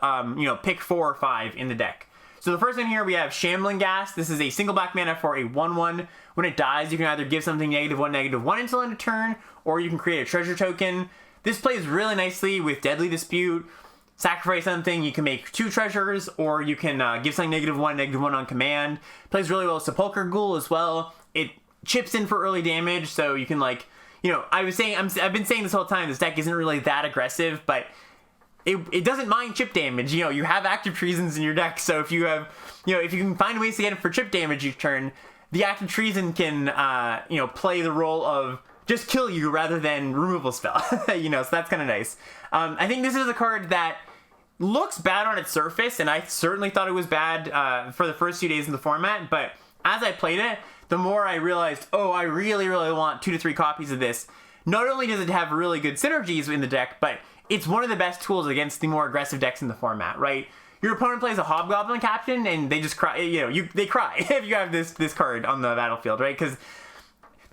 pick 4 or 5 in the deck. So the first one here, we have Shambling Ghast. This is a single black mana for a 1/1. When it dies, you can either give something -1/-1 until end of turn, or you can create a treasure token. This plays really nicely with Deadly Dispute. Sacrifice something, you can make 2 treasures, or you can give something -1/-1 on command. Plays really well with Sepulchral Ghoul as well. It chips in for early damage, so you can I've been saying this whole time, this deck isn't really that aggressive, but it doesn't mind chip damage. You have active treasons in your deck, so if you have, if you can find ways to get it for chip damage each turn, the active treason can, play the role of just kill you rather than removal spell. So that's kind of nice. I think this is a card that looks bad on its surface, and I certainly thought it was bad for the first few days in the format, but as I played it, the more I realized, I really, really want 2 to 3 copies of this. Not only does it have really good synergies in the deck, but it's one of the best tools against the more aggressive decks in the format, right? Your opponent plays a Hobgoblin Captain, and they just cry, they cry if you have this card on the battlefield, right? Because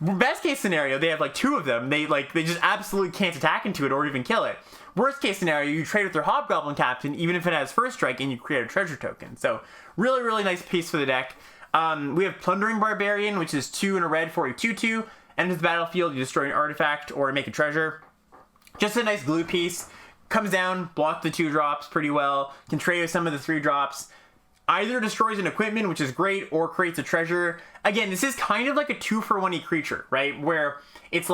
best case scenario, they have 2 of them. They just absolutely can't attack into it or even kill it. Worst case scenario, you trade with their Hobgoblin Captain, even if it has first strike, and you create a treasure token. So really, really nice piece for the deck. We have Plundering Barbarian, which is 2 and a red for a 2/2. Enters the battlefield, you destroy an artifact or make a treasure. Just a nice glue piece. Comes down, blocks the 2 drops pretty well. Can trade with some of the 3 drops. Either destroys an equipment, which is great, or creates a treasure. Again, this is kind of like a 2-for-1 creature, right? Where it's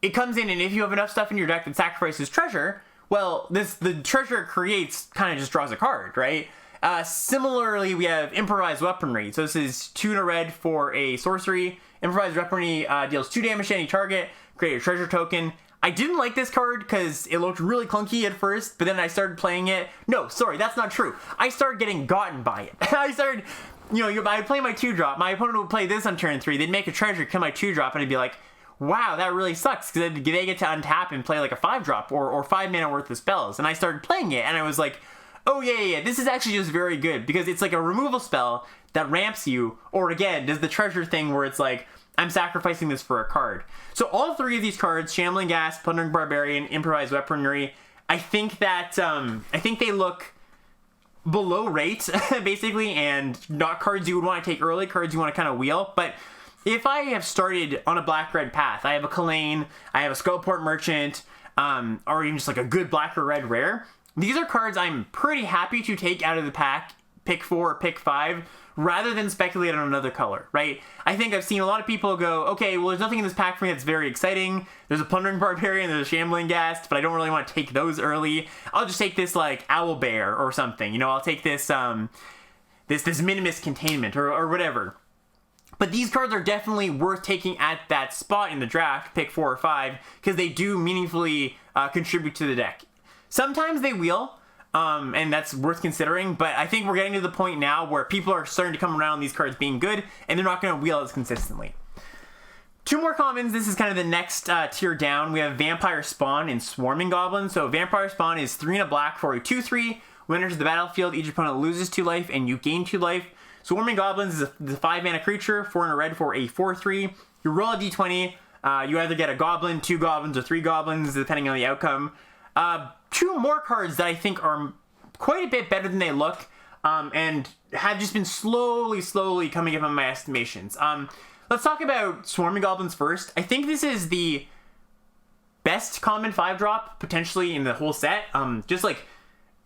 it comes in, and if you have enough stuff in your deck that sacrifices treasure, well, the treasure it creates kind of just draws a card, right? Similarly, we have Improvised Weaponry. So this is 2 and a red for a sorcery. Improvised Weaponry deals 2 damage to any target. Create a treasure token. I didn't like this card because it looked really clunky at first, but then I started playing it. No, sorry, that's not true. I started getting gotten by it. I started, I'd play my 2-drop. My opponent would play this on turn 3. They'd make a treasure, kill my 2-drop, and I'd be like, wow, that really sucks, because they get to untap and play a 5-drop or 5 mana worth of spells. And I started playing it, and I was like, oh yeah, this is actually just very good, because it's a removal spell that ramps you, or again, does the treasure thing where it's I'm sacrificing this for a card. So all 3 of these cards, Shambling Ghast, Plundering Barbarian, Improvised Weaponry, I think they look below rate, basically, and not cards you would want to take early, cards you want to kind of wheel. But if I have started on a black-red path, I have a Kalane, I have a Skullport Merchant, or even just like a good black or red rare, these are cards I'm pretty happy to take out of the pack, pick 4 or pick 5, rather than speculate on another color, right? I think I've seen a lot of people go, okay, well, there's nothing in this pack for me that's very exciting. There's a Plundering Barbarian, there's a Shambling Ghast, but I don't really want to take those early. I'll just take this, like, Owlbear or something. You know, I'll take this, this Minimus Containment or whatever. But these cards are definitely worth taking at that spot in the draft, pick 4 or 5, because they do meaningfully contribute to the deck. Sometimes they wheel, and that's worth considering, but I think we're getting to the point now where people are starting to come around these cards being good, and they're not going to wheel as consistently. 2 more commons. This is kind of the next tier down. We have Vampire Spawn and Swarming Goblin. So Vampire Spawn is 3 and a black for a 2/3. When it enters the battlefield, each opponent loses 2 life, and you gain 2 life. Swarming Goblins is a 5 mana creature, 4 and a red for a 4/3. You roll a d20. You either get a goblin, 2 goblins, or 3 goblins, depending on the outcome. 2 more cards that I think are quite a bit better than they look, and have just been slowly coming up on my estimations. Let's talk about Swarming Goblins first. I think this is the best common 5-drop, potentially, in the whole set. Just like,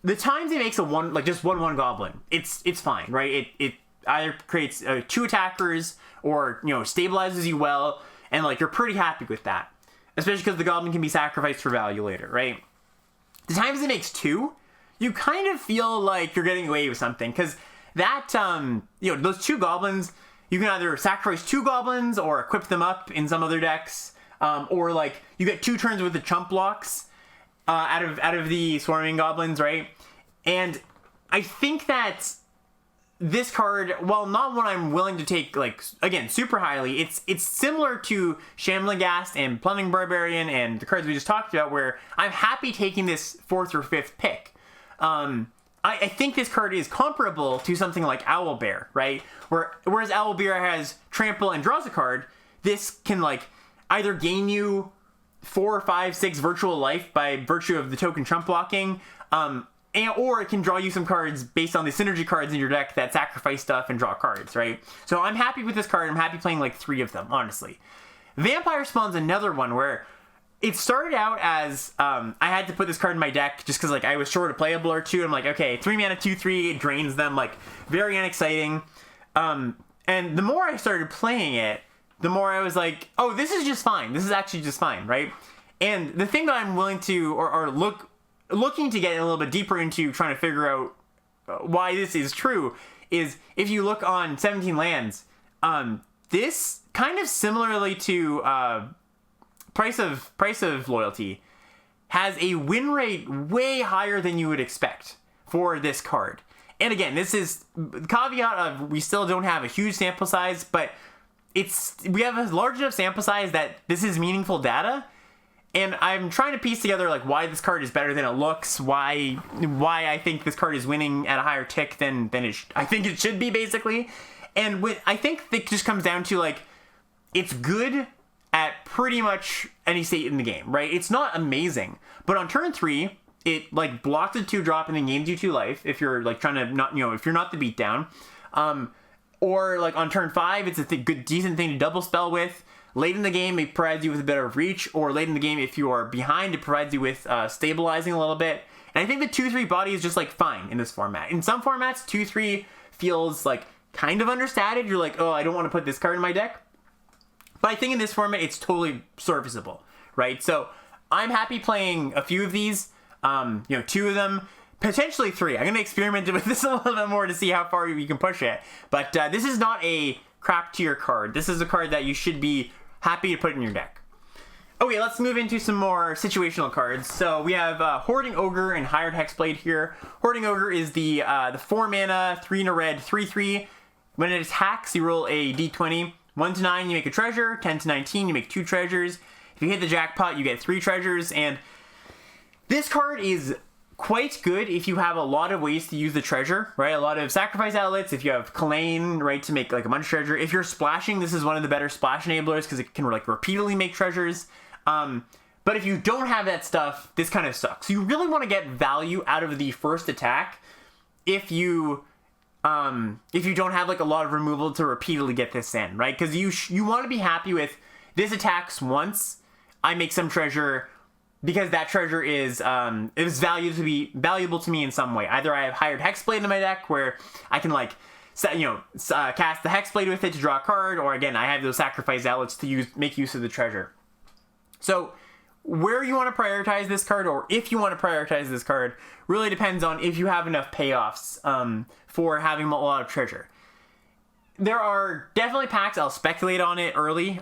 the times it makes a 1, like just 1/1 goblin, it's fine, right? It either creates 2 attackers, or, you know, stabilizes you well, and like, you're pretty happy with that. Especially because the goblin can be sacrificed for value later, right? The times it makes 2, you kind of feel like you're getting away with something, because that, you know, those 2 goblins, you can either sacrifice 2 goblins or equip them up in some other decks, or like, you get 2 turns with the chump blocks out of the Swarming Goblins, right? And I think that this card, while not one I'm willing to take, like, again, super highly, it's similar to Shambling Ghast and Plundering Barbarian and the cards we just talked about, where I'm happy taking this 4th or 5th pick. I think this card is comparable to something like Owlbear, right? Whereas Owlbear has Trample and draws a card, this can, like, either gain you 4, 5, 6 virtual life by virtue of the token chump blocking, or it can draw you some cards based on the synergy cards in your deck that sacrifice stuff and draw cards, right? So I'm happy with this card. I'm happy playing like 3 of them, honestly. Vampire Spawn's another one where it started out as I had to put this card in my deck just because, like, I was short a playable or 2. I'm like, okay, 3 mana 2/3, it drains them, like, very unexciting. And the more I started playing it, the more I was like, oh, this is just fine. This is actually just fine, right? And the thing that I'm willing to, or looking to get a little bit deeper into trying to figure out why this is true, is if you look on 17 lands, this kind of similarly to Price of Loyalty has a win rate way higher than you would expect for this card. And again, this is the caveat of we still don't have a huge sample size, but we have a large enough sample size that this is meaningful data. And I'm trying to piece together, like, why this card is better than it looks, why I think this card is winning at a higher tick than I think it should be, basically. And I think it just comes down to, like, it's good at pretty much any state in the game, right? It's not amazing, but on turn 3, it, like, blocks a 2-drop and then gains you 2 life if you're, like, trying to not, you know, if you're not the beatdown. Or, like, on turn 5, it's a good, decent thing to double spell with. Late in the game, it provides you with a bit of reach, or late in the game, if you are behind, it provides you with stabilizing a little bit. And I think the 2/3 body is just, like, fine in this format. In some formats, 2/3 feels, like, kind of understated. You're like, oh, I don't want to put this card in my deck. But I think in this format, it's totally serviceable, right? So I'm happy playing a few of these, you know, 2 of them, potentially 3. I'm going to experiment with this a little bit more to see how far you can push it. But this is not a crap tier card. This is a card that you should be happy to put in your deck. Okay, let's move into some more situational cards. So we have Hoarding Ogre and Hired Hexblade here. Hoarding Ogre is the 4 mana, 3 and a red, 3/3. When it attacks, you roll a d20. 1 to 9, you make a treasure. 10 to 19, you make 2 treasures. If you hit the jackpot, you get 3 treasures. And this card is quite good if you have a lot of ways to use the treasure, right? A lot of sacrifice outlets, if you have Kalane, right, to make, like, a bunch of treasure. If you're splashing, this is one of the better splash enablers because it can, like, repeatedly make treasures. But if you don't have that stuff, this kind of sucks. So you really want to get value out of the first attack if you don't have, like, a lot of removal to repeatedly get this in, right? Because you want to be happy with this attacks once, I make some treasure, because that treasure is valuable to me in some way. Either I have Hired Hexblade in my deck where I can like cast the Hexblade with it to draw a card, or again I have those sacrifice outlets to make use of the treasure. So where you want to prioritize this card, or if you want to prioritize this card, really depends on if you have enough payoffs for having a lot of treasure. There are definitely packs, I'll speculate on it early.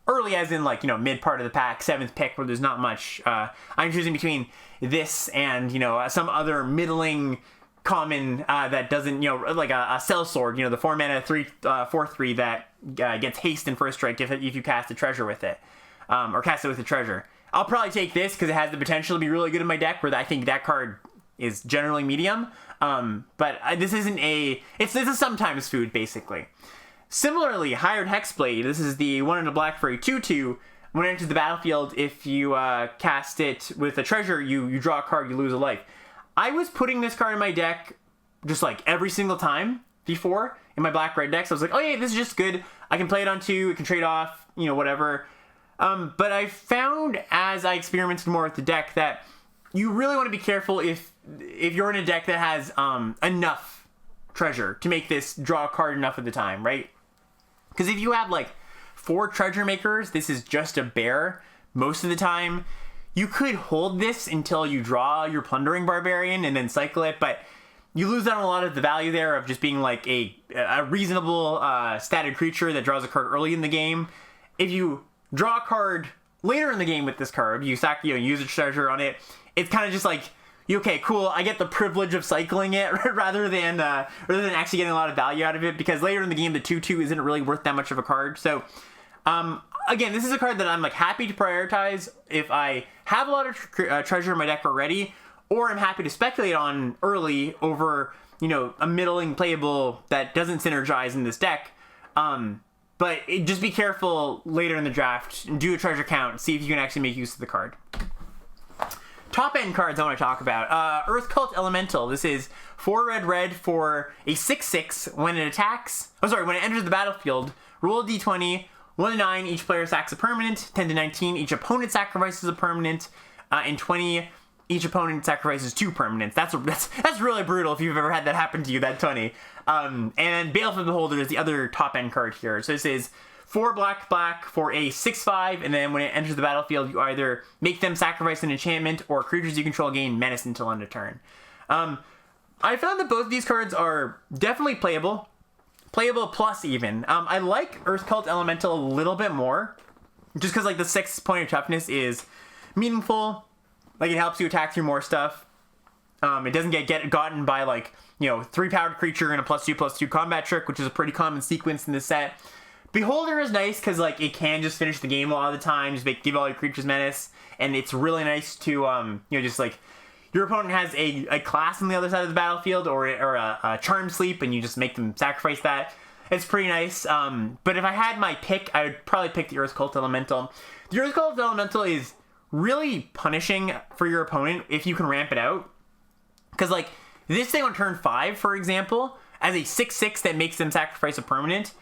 Early as in like, mid part of the pack, 7th pick, where there's not much. I'm choosing between this and, some other middling common that doesn't, like a Sellsword, the 4 mana 4/3 that gets haste in first strike if you cast a treasure with it, or cast it with a treasure. I'll probably take this because it has the potential to be really good in my deck, where I think that card is generally medium. But this isn't this is sometimes food, basically. Similarly, Hired Hexblade, this is the 1 and a black for a 2/2. When it enters the battlefield, if you cast it with a treasure, you draw a card, you lose a life. I was putting this card in my deck just like every single time before in my black-red decks. I was like, oh yeah, this is just good. I can play it on 2, it can trade off, whatever. But I found as I experimented more with the deck that you really want to be careful if you're in a deck that has enough treasure to make this draw a card enough of the time, right? Because if you have like 4 treasure makers, this is just a bear most of the time. You could hold this until you draw your Plundering Barbarian and then cycle it, but you lose out on a lot of the value there of just being like a reasonable statted creature that draws a card early in the game. If you draw a card later in the game with this card, you use a treasure on it, it's kind of just like, okay, cool, I get the privilege of cycling it rather than actually getting a lot of value out of it, because later in the game the 2/2 isn't really worth that much of a card. So again, this is a card that I'm like happy to prioritize if I have a lot of treasure in my deck already, or I'm happy to speculate on early over a middling playable that doesn't synergize in this deck. But just be careful later in the draft, do a treasure count, see if you can actually make use of the card. Top end cards I want to talk about. Earth Cult Elemental. This is 4 red for a 6/6. When it enters the battlefield, roll a d20, 1 to 9, each player sacks a permanent, 10 to 19, each opponent sacrifices a permanent, and 20, each opponent sacrifices 2 permanents. That's really brutal if you've ever had that happen to you, that 20. And Baleful Beholder is the other top end card here. So this is 4 black for a 6/5, and then when it enters the battlefield, you either make them sacrifice an enchantment, or creatures you control gain menace until end of turn. I found that both of these cards are definitely playable plus even. I like Earth Cult Elemental a little bit more, just because like the 6-point toughness is meaningful. Like it helps you attack through more stuff. It doesn't get gotten by like 3-powered creature and a +2/+2 combat trick, which is a pretty common sequence in this set. Beholder is nice because like it can just finish the game a lot of the time, just give all your creatures menace, and it's really nice to just like your opponent has a class on the other side of the battlefield or a Charm Sleep, and you just make them sacrifice that. It's pretty nice. But if I had my pick, I would probably pick the Earth Cult Elemental. The Earth Cult Elemental is really punishing for your opponent if you can ramp it out, because like this thing on turn 5, for example, as a 6/6 that makes them sacrifice a permanent,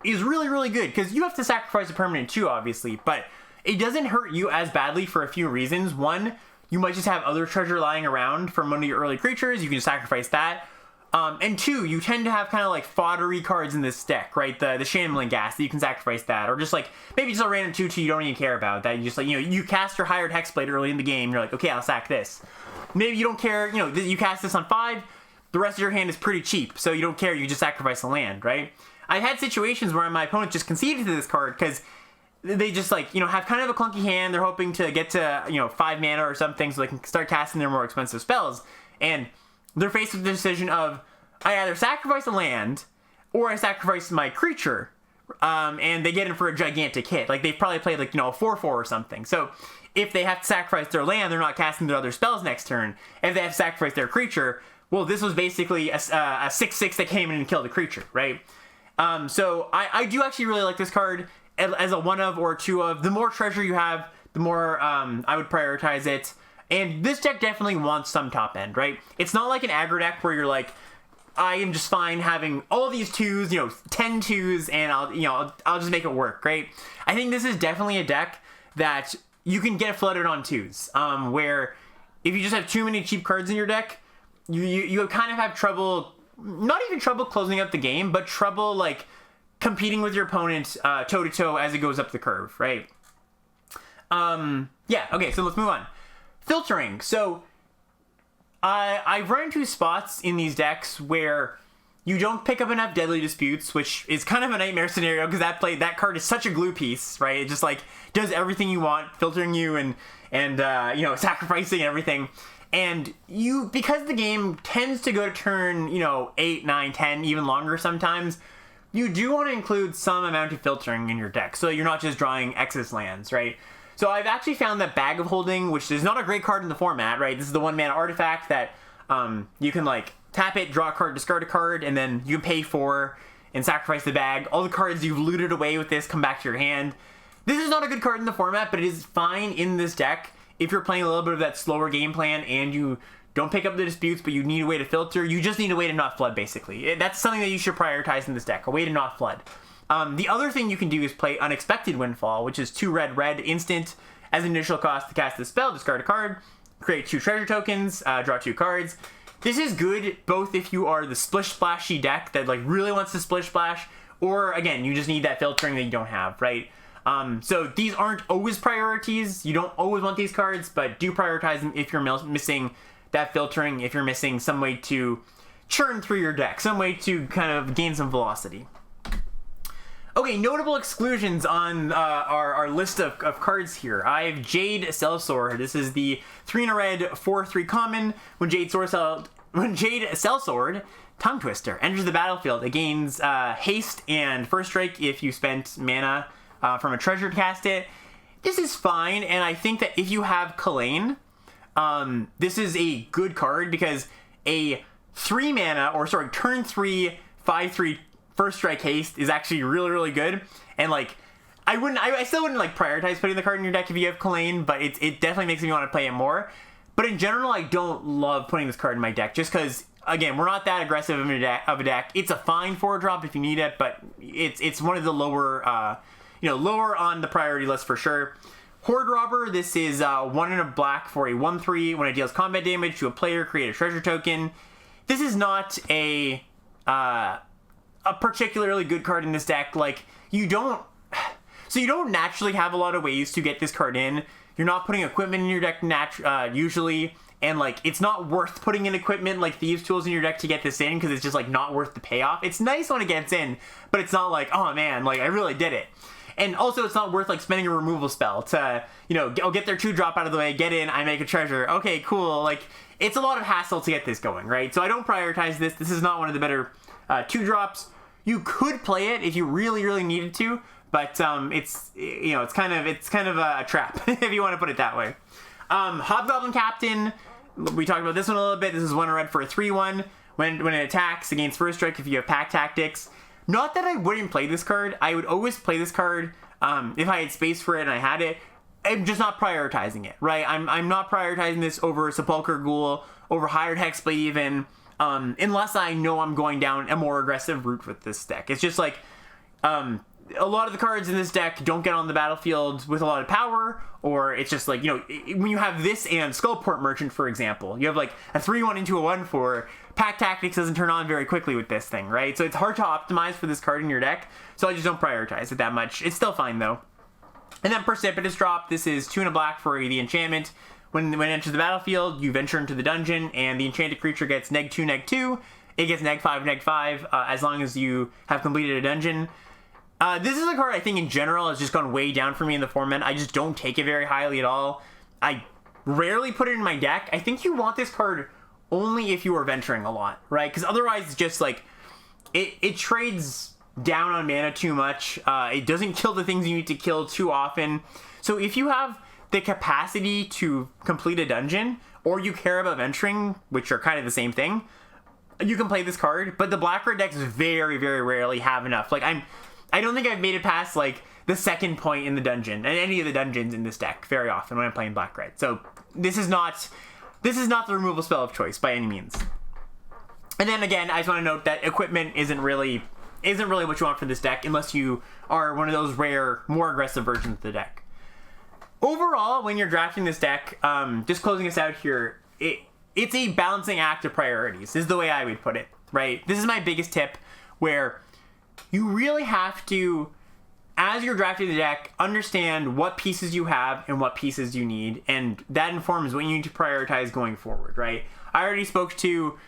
is really, really good, because you have to sacrifice a permanent too, obviously, but it doesn't hurt you as badly for a few reasons. One, you might just have other treasure lying around from one of your early creatures, you can sacrifice that. And 2, you tend to have kind of like foddery cards in this deck, right? The Shambling Gas, that you can sacrifice that, or just like maybe just a random 2/2 you don't even care about, that you just like, you cast your Hired Hexblade early in the game, you're like, okay, I'll sack this. Maybe you don't care, you cast this on 5, the rest of your hand is pretty cheap, so you don't care, you just sacrifice a land, right? I've had situations where my opponent just conceded to this card because they just like, have kind of a clunky hand. They're hoping to get to, 5 mana or something so they can start casting their more expensive spells. And they're faced with the decision of, I either sacrifice a land or I sacrifice my creature. And they get in for a gigantic hit. Like they've probably played like, a 4/4 or something. So if they have to sacrifice their land, they're not casting their other spells next turn. If they have to sacrifice their creature, well, this was basically a 6/6 that came in and killed the creature, right? So I do actually really like this card as a 1 of or 2 of. The more treasure you have, the more I would prioritize it. And this deck definitely wants some top end, right? It's not like an aggro deck where you're like, I am just fine having all these 2s, 10 2s, and I'll just make it work, right? I think this is definitely a deck that you can get flooded on 2s, where if you just have too many cheap cards in your deck, you kind of have trouble, not even trouble closing up the game, but trouble like competing with your opponent toe to toe as it goes up the curve, right? Yeah, okay, so let's move on. Filtering. So I've run into spots in these decks where you don't pick up enough Deadly Disputes, which is kind of a nightmare scenario because that card is such a glue piece, right? It just like does everything you want, filtering you and you know, sacrificing everything. And because the game tends to go to turn, you know, 8, 9, 10, even longer sometimes, you do want to include some amount of filtering in your deck, so you're not just drawing excess lands, right? So I've actually found that Bag of Holding, which is not a great card in the format, right? This is the 1-mana artifact that you can like tap it, draw a card, discard a card, and then you can pay for and sacrifice the bag. All the cards you've looted away with this come back to your hand. This is not a good card in the format, but it is fine in this deck if you're playing a little bit of that slower game plan and you don't pick up the disputes, but you need a way to filter. You just need a way to not flood, basically. That's something that you should prioritize in this deck, a way to not flood. The other thing you can do is play Unexpected Windfall, which is 2 red instant. As an initial cost to cast the spell, discard a card, create 2 treasure tokens, draw 2 cards. This is good both if you are the Splish Splashy deck that like really wants to Splish Splash, or again, you just need that filtering that you don't have, right? So these aren't always priorities. You don't always want these cards, but do prioritize them if you're missing that filtering, if you're missing some way to churn through your deck, some way to kind of gain some velocity. Okay, notable exclusions on our list of cards here. I have Jade Sellsword. This is the 3 in a red 4/3 common. When Jade Sellsword, Tongue Twister, enters the battlefield, it gains haste and first strike if you spent mana from a treasure to cast it. This is fine, and I think that if you have Kalain, this is a good card because a 3 mana, or sorry, turn 3, 5/3 first strike haste is actually really, really good. And like, I still wouldn't like prioritize putting the card in your deck if you have Kalain, but it definitely makes me want to play it more. But in general, I don't love putting this card in my deck just because, again, we're not that aggressive of a deck. It's a fine 4-drop if you need it, but it's one of the lower, lower on the priority list for sure. Horde Robber, this is 1 in a black for a 1/3. When it deals combat damage to a player, create a treasure token. This is not a particularly good card in this deck. Like, you don't naturally have a lot of ways to get this card in. You're not putting equipment in your deck usually, and like, it's not worth putting in equipment like Thieves Tools in your deck to get this in because it's just like not worth the payoff. It's nice when it gets in, but it's not like, oh man, like I really did it. And also, it's not worth like spending a removal spell to, I'll get their 2-drop out of the way, get in, I make a treasure. Okay, cool. Like, it's a lot of hassle to get this going, right? So I don't prioritize this. This is not one of the better 2-drops. You could play it if you really, really needed to, but it's kind of a trap if you want to put it that way. Hobgoblin Captain, we talked about this one a little bit. This is 1 red for a 3/1. When it attacks against first strike, if you have Pack Tactics. Not that I wouldn't play this card. I would always play this card if I had space for it and I had it. I'm just not prioritizing it, right? I'm not prioritizing this over Sepulchre Ghoul, over Hired Hexblade even, unless I know I'm going down a more aggressive route with this deck. It's just like, a lot of the cards in this deck don't get on the battlefield with a lot of power, or it's just like, when you have this and Skullport Merchant, for example, you have like a 3/1 into a 1/4. Pack Tactics doesn't turn on very quickly with this thing, right? So it's hard to optimize for this card in your deck, so I just don't prioritize it that much. It's still fine though. And then Precipitous Drop, this is 2 in a black for the enchantment. When it enters the battlefield, you venture into the dungeon, and the enchanted creature gets -2/-2. It gets -5/-5 as long as you have completed a dungeon. This is a card I think in general has just gone way down for me in the format. I just don't take it very highly at all. I rarely put it in my deck. I think you want this card only if you are venturing a lot, right? Because otherwise it's just like, it trades down on mana too much. It doesn't kill the things you need to kill too often. So if you have the capacity to complete a dungeon, or you care about venturing, which are kind of the same thing, you can play this card. But the black-red decks very, very rarely have enough. Like, I don't think I've made it past like the second point in the dungeon, and any of the dungeons in this deck very often when I'm playing black-red. So this is not the removal spell of choice by any means. And then again, I just want to note that equipment isn't really what you want for this deck unless you are one of those rare, more aggressive versions of the deck. overall, when you're drafting this deck, just closing us out here, it's a balancing act of priorities, is the way I would put it, right? This is my biggest tip, where you really have to, as you're drafting the deck, understand what pieces you have and what pieces you need, and that informs what you need to prioritize going forward, right? I already spoke to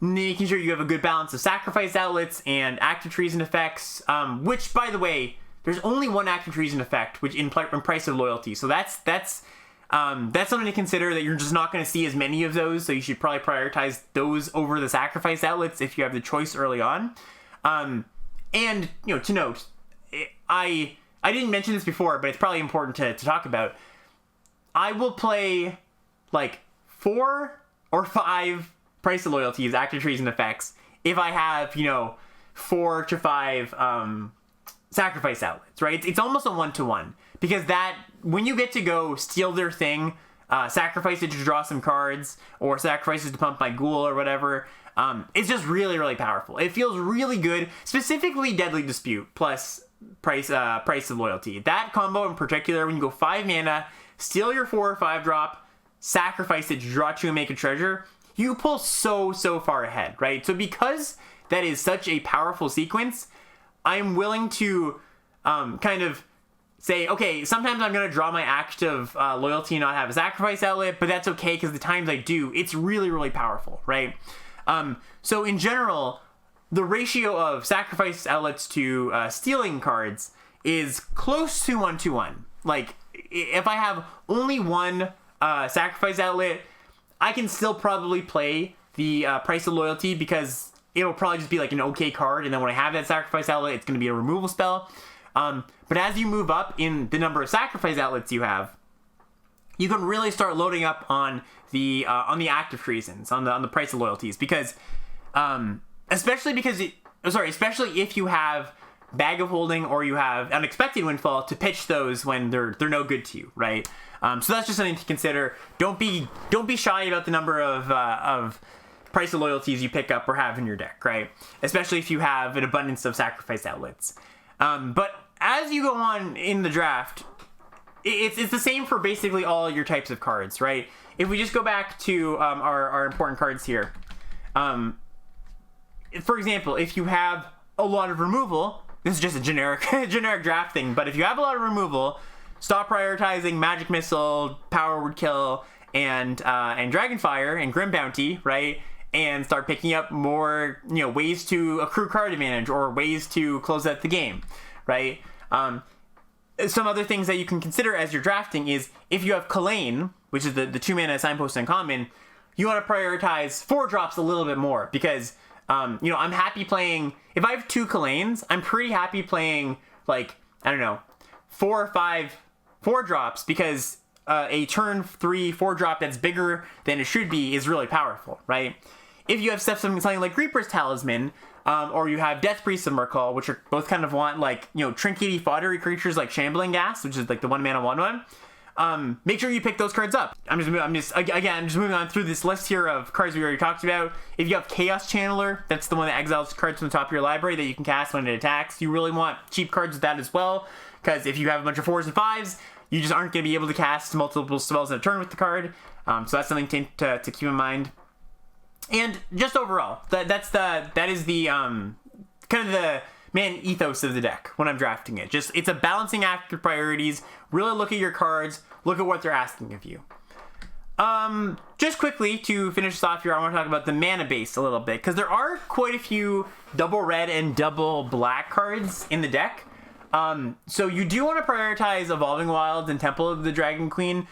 making sure you have a good balance of sacrifice outlets and active treason effects, which, by the way, there's only one active treason effect, which in price of loyalty. So that's something to consider, that you're just not going to see as many of those. So you should probably prioritize those over the sacrifice outlets if you have the choice early on. And to note, I didn't mention this before, but it's probably important to talk about. I will play like 4 or 5 price of loyalties, active treason effects, if I have 4 to 5 sacrifice outlets, right? It's almost a 1-to-1, because that, when you get to go steal their thing, sacrifice it to draw some cards, or sacrifice it to pump my ghoul or whatever, it's just really, really powerful. It feels really good, specifically Deadly Dispute plus price of loyalty. That combo in particular, when you go 5 mana, steal your 4 or 5 drop, sacrifice it to draw 2 and make a treasure, you pull so far ahead, right? So because that is such a powerful sequence, I'm willing to kind of say, okay, sometimes I'm going to draw my act of loyalty and not have a sacrifice outlet, but that's okay, because the times I do, it's really, really powerful, right? So in general, the ratio of sacrifice outlets to stealing cards is close to 1-to-1. Like, if I have only one sacrifice outlet, I can still probably play the price of loyalty, because it'll probably just be like an okay card, and then when I have that sacrifice outlet, it's going to be a removal spell. But as you move up in the number of sacrifice outlets you have, you can really start loading up on the active treasons, on the price of loyalties, because especially if you have Bag of Holding or you have Unexpected Windfall to pitch those when they're no good to you, right? So that's just something to consider. Don't be shy about the number of price of loyalties you pick up or have in your deck, right? Especially if you have an abundance of sacrifice outlets. But as you go on in the draft, it's the same for basically all your types of cards, right? If we just go back to our important cards here, for example, if you have a lot of removal, this is just a generic draft thing, but if you have a lot of removal, stop prioritizing Magic Missile, Power Word Kill, and Dragonfire and Grim Bounty, right? And start picking up more, ways to accrue card advantage or ways to close out the game, right? Some other things that you can consider as you're drafting is, if you have Kalane, which is the 2 mana Signpost Uncommon, you want to prioritize 4 drops a little bit more, because I'm happy playing, if I have 2 Kalanes, I'm pretty happy playing, like, I don't know, 4 or 5 4 drops, because a turn 3 4 drop that's bigger than it should be is really powerful, right? If you have something like Reaper's Talisman, or you have Death Priest of Merkul, which are both kind of want, like, trinkety foddery creatures like Shambling Gas, which is like the 1 mana 1/1. Make sure you pick those cards up. I'm just moving on through this list here of cards we already talked about. If you have Chaos Channeler, that's the one that exiles cards from the top of your library that you can cast when it attacks. You really want cheap cards with that as well, because if you have a bunch of 4s and 5s, you just aren't going to be able to cast multiple spells in a turn with the card. So that's something to keep in mind. And just overall, that is the kind of the main ethos of the deck when I'm drafting it. It's a balancing act of priorities. Really look at your cards, look at what they're asking of you. Just quickly to finish this off here, I want to talk about the mana base a little bit, because there are quite a few double red and double black cards in the deck. So you do want to prioritize Evolving Wilds and Temple of the Dragon Queen.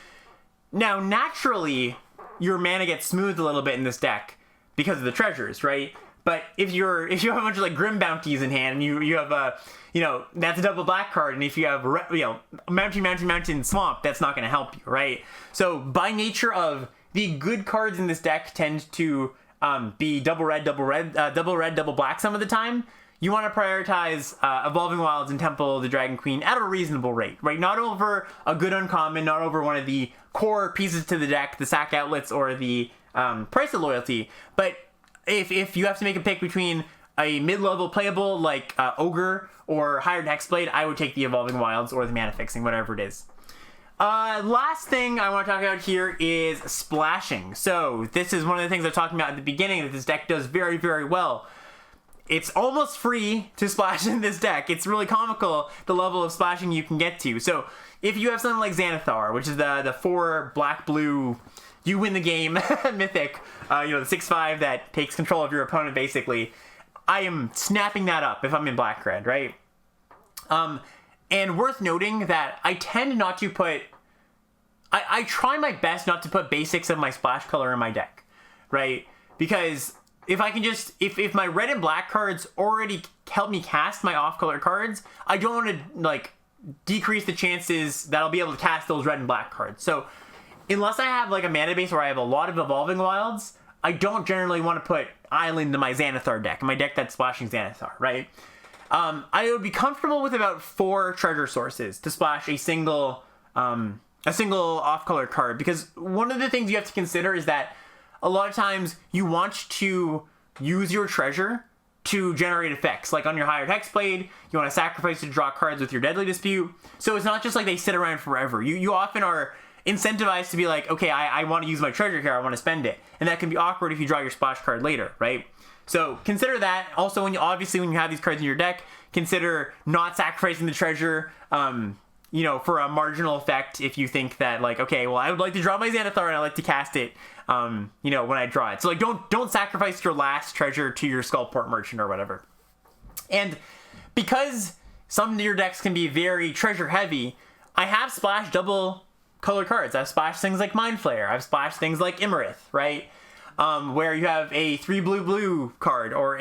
Now, naturally, your mana gets smoothed a little bit in this deck because of the treasures, right? But if you have a bunch of like Grim Bounties in hand, and you have that's a double black card, and if you have Mountain Swamp, that's not going to help you, right? So by nature of the good cards in this deck tend to be double red, double black some of the time. You want to prioritize Evolving Wilds and Temple of the Dragon Queen at a reasonable rate, right? Not over a good uncommon, not over one of the core pieces to the deck, the sack outlets or the price of loyalty. But if you have to make a pick between a mid-level playable like Ogre or Hired Hexblade, I would take the Evolving Wilds or the Mana Fixing, whatever it is. Last thing I want to talk about here is splashing. So this is one of the things I was talking about at the beginning that this deck does very, very well. It's almost free to splash in this deck. It's really comical the level of splashing you can get to. So if you have something like Xanathar, which is the 4 black-blue, you win the game mythic, the 6/5 that takes control of your opponent basically, I am snapping that up if I'm in black-red, right? And worth noting that I tend not to put... I try my best not to put basics of my splash color in my deck, right? Because if I can just... If my red and black cards already help me cast my off-color cards, I don't want to, decrease the chances that I'll be able to cast those red and black cards. So, unless I have, a mana base where I have a lot of Evolving Wilds, I don't generally want to put Island in my Xanathar deck, my deck that's splashing Xanathar, right? I would be comfortable with about 4 treasure sources to splash a single off-color card, because one of the things you have to consider is that a lot of times you want to use your treasure to generate effects. Like on your Hired Hexblade, you want to sacrifice to draw cards with your Deadly Dispute. So it's not just like they sit around forever. You often are incentivized to be like, okay, I want to use my treasure here, I want to spend it. And that can be awkward if you draw your splash card later, right? So consider that. Also, when you have these cards in your deck, consider not sacrificing the treasure, for a marginal effect if you think that, okay, well, I would like to draw my Xanathar and I like to cast it, when I draw it. So, don't sacrifice your last treasure to your Skullport Merchant or whatever. And because some of your decks can be very treasure heavy, I have splashed double color cards. I've splashed things like Mind Flayer. I've splashed things like Imarith, right? Where you have a 3 blue card or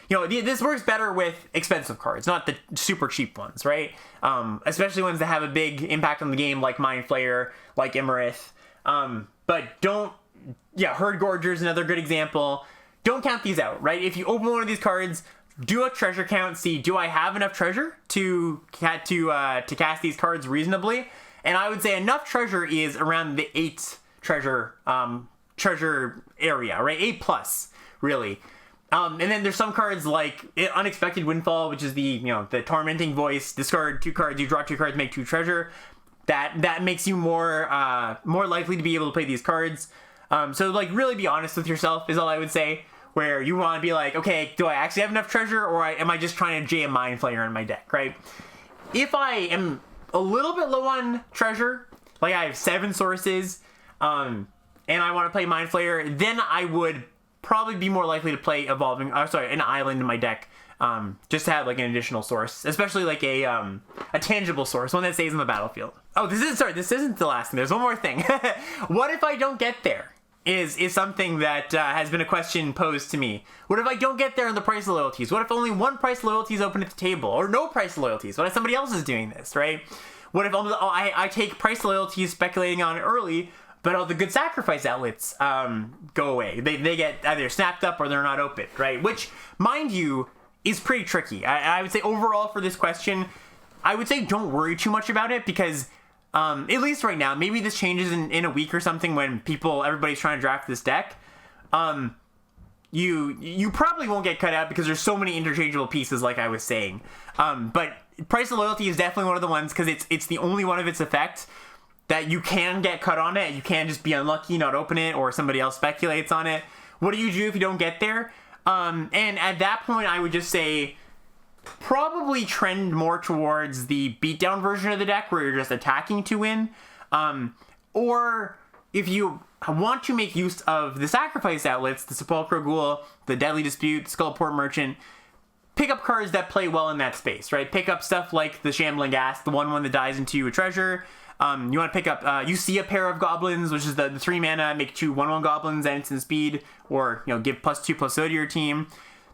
this works better with expensive cards, not the super cheap ones, right? Especially ones that have a big impact on the game like Mind Flayer, like Imarith. But Herd Gorger is another good example. Don't count these out, right? If you open one of these cards, do a treasure count, see, do I have enough treasure to cast these cards reasonably? And I would say enough treasure is around the 8 treasure area, right? 8+, really. And then there's some cards like Unexpected Windfall, which is the Tormenting Voice. Discard 2 cards, you draw 2 cards, make 2 treasure. That makes you more likely to be able to play these cards. So really be honest with yourself is all I would say. Where you want to be like, okay, do I actually have enough treasure, or am I just trying to jam Mind Flayer in my deck, right? If I am a little bit low on treasure, like I have 7 sources, and I want to play Mind Flayer, then I would probably be more likely to play an Island in my deck, just to have an additional source, especially a tangible source, one that stays on the battlefield. Oh, this isn't the last thing. There's one more thing. What if I don't get there? Is something that has been a question posed to me. What if I don't get there on the price loyalties? What if only 1 price loyalty is open at the table, or no price loyalties? What if somebody else is doing this, right? What if I take price loyalties speculating on it early, but all the good sacrifice outlets go away? They get either snapped up or they're not open, right? Which, mind you, is pretty tricky. I would say overall for this question, I would say don't worry too much about it, because at least right now, maybe this changes in a week or something when everybody's trying to draft this deck. You probably won't get cut out because there's so many interchangeable pieces, like I was saying. But Price of Loyalty is definitely one of the ones, because it's the only one of its effects that you can get cut on it. You can just be unlucky, not open it, or somebody else speculates on it. What do you do if you don't get there? And at that point, I would just say probably trend more towards the beatdown version of the deck where you're just attacking to win. Or if you want to make use of the sacrifice outlets, the Sepulchral Ghoul, the Deadly Dispute, the Skullport Merchant, pick up cards that play well in that space, right? Pick up stuff like the Shambling Ghast, the 1/1 that dies into a treasure. You want to pick up, you see a pair of goblins, which is the 3 mana, make 2 1/1 goblins at instant speed, or give +2/+0 to your team.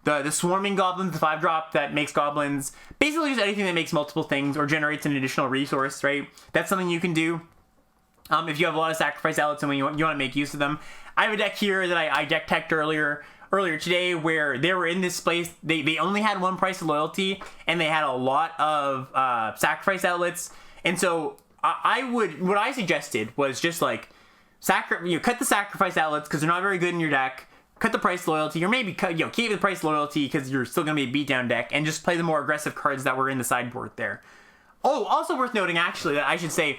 The Swarming Goblins, the 5-drop that makes goblins. Basically just anything that makes multiple things or generates an additional resource, right? That's something you can do. If you have a lot of sacrifice outlets and when you want to make use of them. I have a deck here that I deck teched earlier today where they were in this place. They only had 1 price of loyalty and they had a lot of sacrifice outlets. And so what I suggested was just cut the sacrifice outlets because they're not very good in your deck. Cut the price loyalty, or maybe keep the price loyalty because you're still going to be a beatdown deck, and just play the more aggressive cards that were in the sideboard there. Oh, also worth noting, actually, that I should say,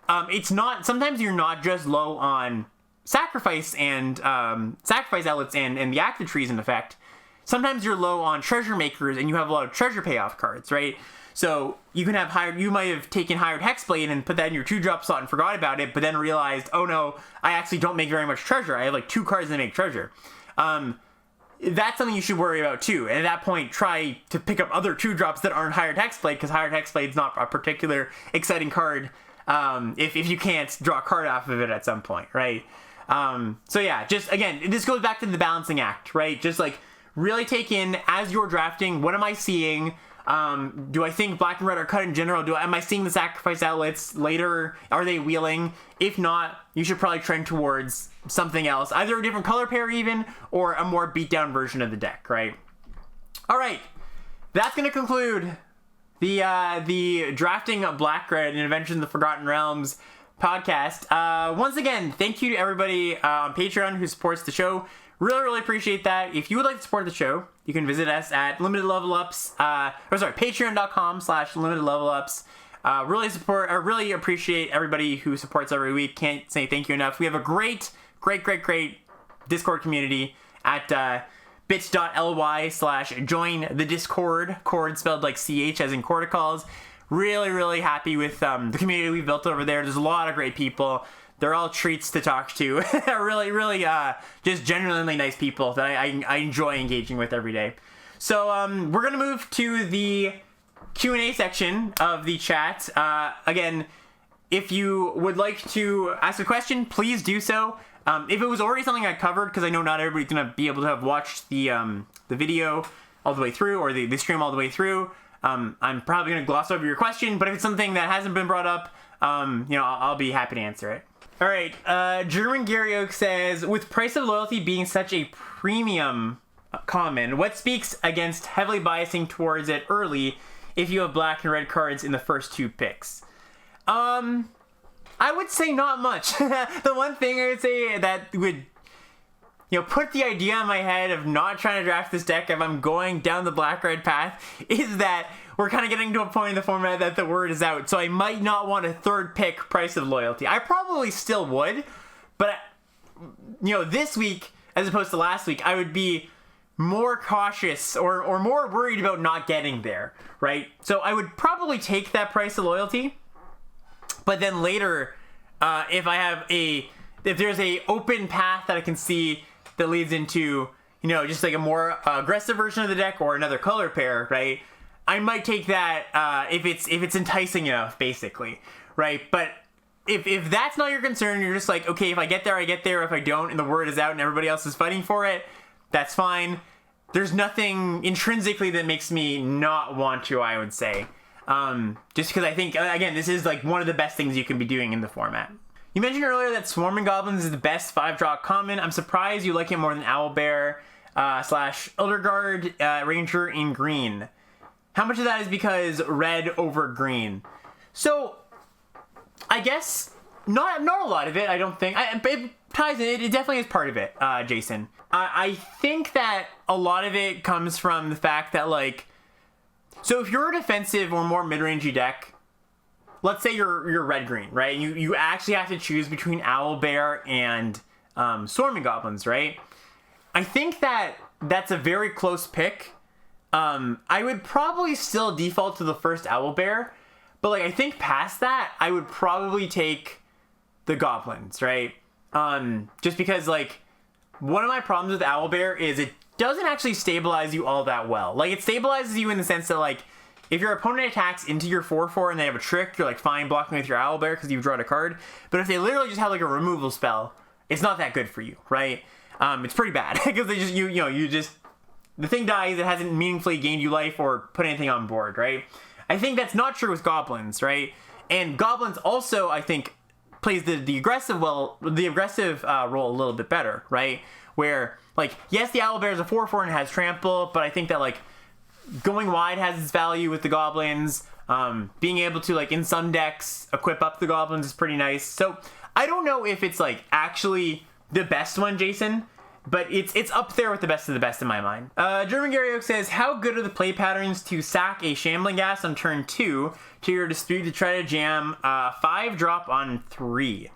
it's not, sometimes you're not just low on sacrifice and sacrifice outlets and the active trees in effect. Sometimes you're low on treasure makers and you have a lot of treasure payoff cards, right? So you can have you might have taken Hired Hexblade and put that in your 2-drop slot and forgot about it, but then realized, oh no, I actually don't make very much treasure. I have like 2 cards that make treasure. That's something you should worry about too. And at that point, try to pick up other 2-drops that aren't Hired Hexblade, because Hired Hexblade's not a particular exciting card if you can't draw a card off of it at some point, right? So yeah, just again, this goes back to the balancing act, right? Just like really take in, as you're drafting, what am I seeing? Do I think black and red are cut in general? Am I seeing the sacrifice outlets later? Are they wheeling? If not, you should probably trend towards something else, either a different color pair even, or a more beat down version of the deck, right? All right, that's going to conclude the drafting of Black Red and Adventures in the Forgotten Realms podcast. Once again, thank you to everybody on Patreon who supports the show. Really appreciate that. If you would like to support the show, you can visit us at patreon.com/limitedlevelups. Really appreciate everybody who supports every week. Can't say thank you enough. We have a great Discord community at bit.ly/join the Discord, cord spelled like CH as in corticals. Really happy with the community we've built over there. There's a lot of great people. They're all treats to talk to. really just genuinely nice people that I enjoy engaging with every day. So we're going to move to the Q&A section of the chat. Again, if you would like to ask a question, please do so. If it was already something I covered, because I know not everybody's going to be able to have watched the video all the way through, or the stream all the way through, I'm probably going to gloss over your question. But if it's something that hasn't been brought up, I'll be happy to answer it. All right, German Gary Oak says, with Price of Loyalty being such a premium common, what speaks against heavily biasing towards it early if you have black and red cards in the first 2 picks? I would say not much. The one thing I would say that would, put the idea in my head of not trying to draft this deck if I'm going down the black-red path is that we're kind of getting to a point in the format that the word is out, so I might not want a 3rd pick Price of Loyalty. I probably still would, but, this week, as opposed to last week, I would be more cautious or more worried about not getting there, right? So I would probably take that Price of Loyalty, but then later, if there's a open path that I can see that leads into, just like a more aggressive version of the deck or another color pair, right? I might take that if it's enticing enough, basically, right? But if that's not your concern, you're just like, okay, if I get there, I get there. If I don't, and the word is out and everybody else is fighting for it, that's fine. There's nothing intrinsically that makes me not want to, I would say. Just because I think, again, this is like one of the best things you can be doing in the format. You mentioned earlier that Swarming Goblins is the best 5-drop common. I'm surprised you like it more than Owlbear / Elderguard Ranger in green. How much of that is because red over green? So, I guess not a lot of it, I don't think. It ties in, it definitely is part of it, Jason. I think that a lot of it comes from the fact that, so if you're a defensive or more mid-rangey deck, let's say you're red-green, right? You actually have to choose between Owlbear and Swarming Goblins, right? I think that's a very close pick. I would probably still default to the first Owlbear, but I think past that, I would probably take the Goblins, right? Just because one of my problems with Owlbear is it doesn't actually stabilize you all that well. It stabilizes you in the sense that if your opponent attacks into your 4/4 and they have a trick, you're fine blocking with your Owlbear because you've drawn a card. But if they literally just have a removal spell, it's not that good for you, right? It's pretty bad because they just the thing dies, it hasn't meaningfully gained you life or put anything on board, right? I think that's not true with Goblins, right? And Goblins also, I think, plays the aggressive role a little bit better, right? Where, yes, the Owlbear is a 4/4 and has trample, but I think that, going wide has its value with the Goblins. Being able to, in some decks, equip up the Goblins is pretty nice. So, I don't know if it's, actually the best one, Jason, but it's up there with the best of the best in my mind. German Gary Oak says, how good are the play patterns to sack a Shambling Gas on turn 2 to your dispute to try to jam 5 drop on 3?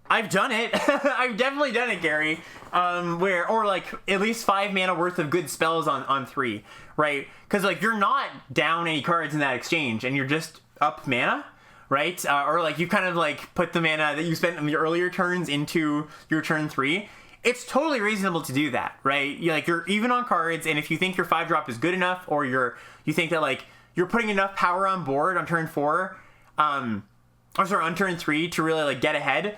I've done it. I've definitely done it, Gary. Or like at least 5 mana worth of good spells on 3, right? Because like you're not down any cards in that exchange, and you're just up mana, right? Or like you kind of like put the mana that you spent in the earlier turns into your turn 3. It's totally reasonable to do that, right? You're even on cards, and if you think your 5 drop is good enough, or you think that like you're putting enough power on board on turn 4, on turn 3 to really like get ahead,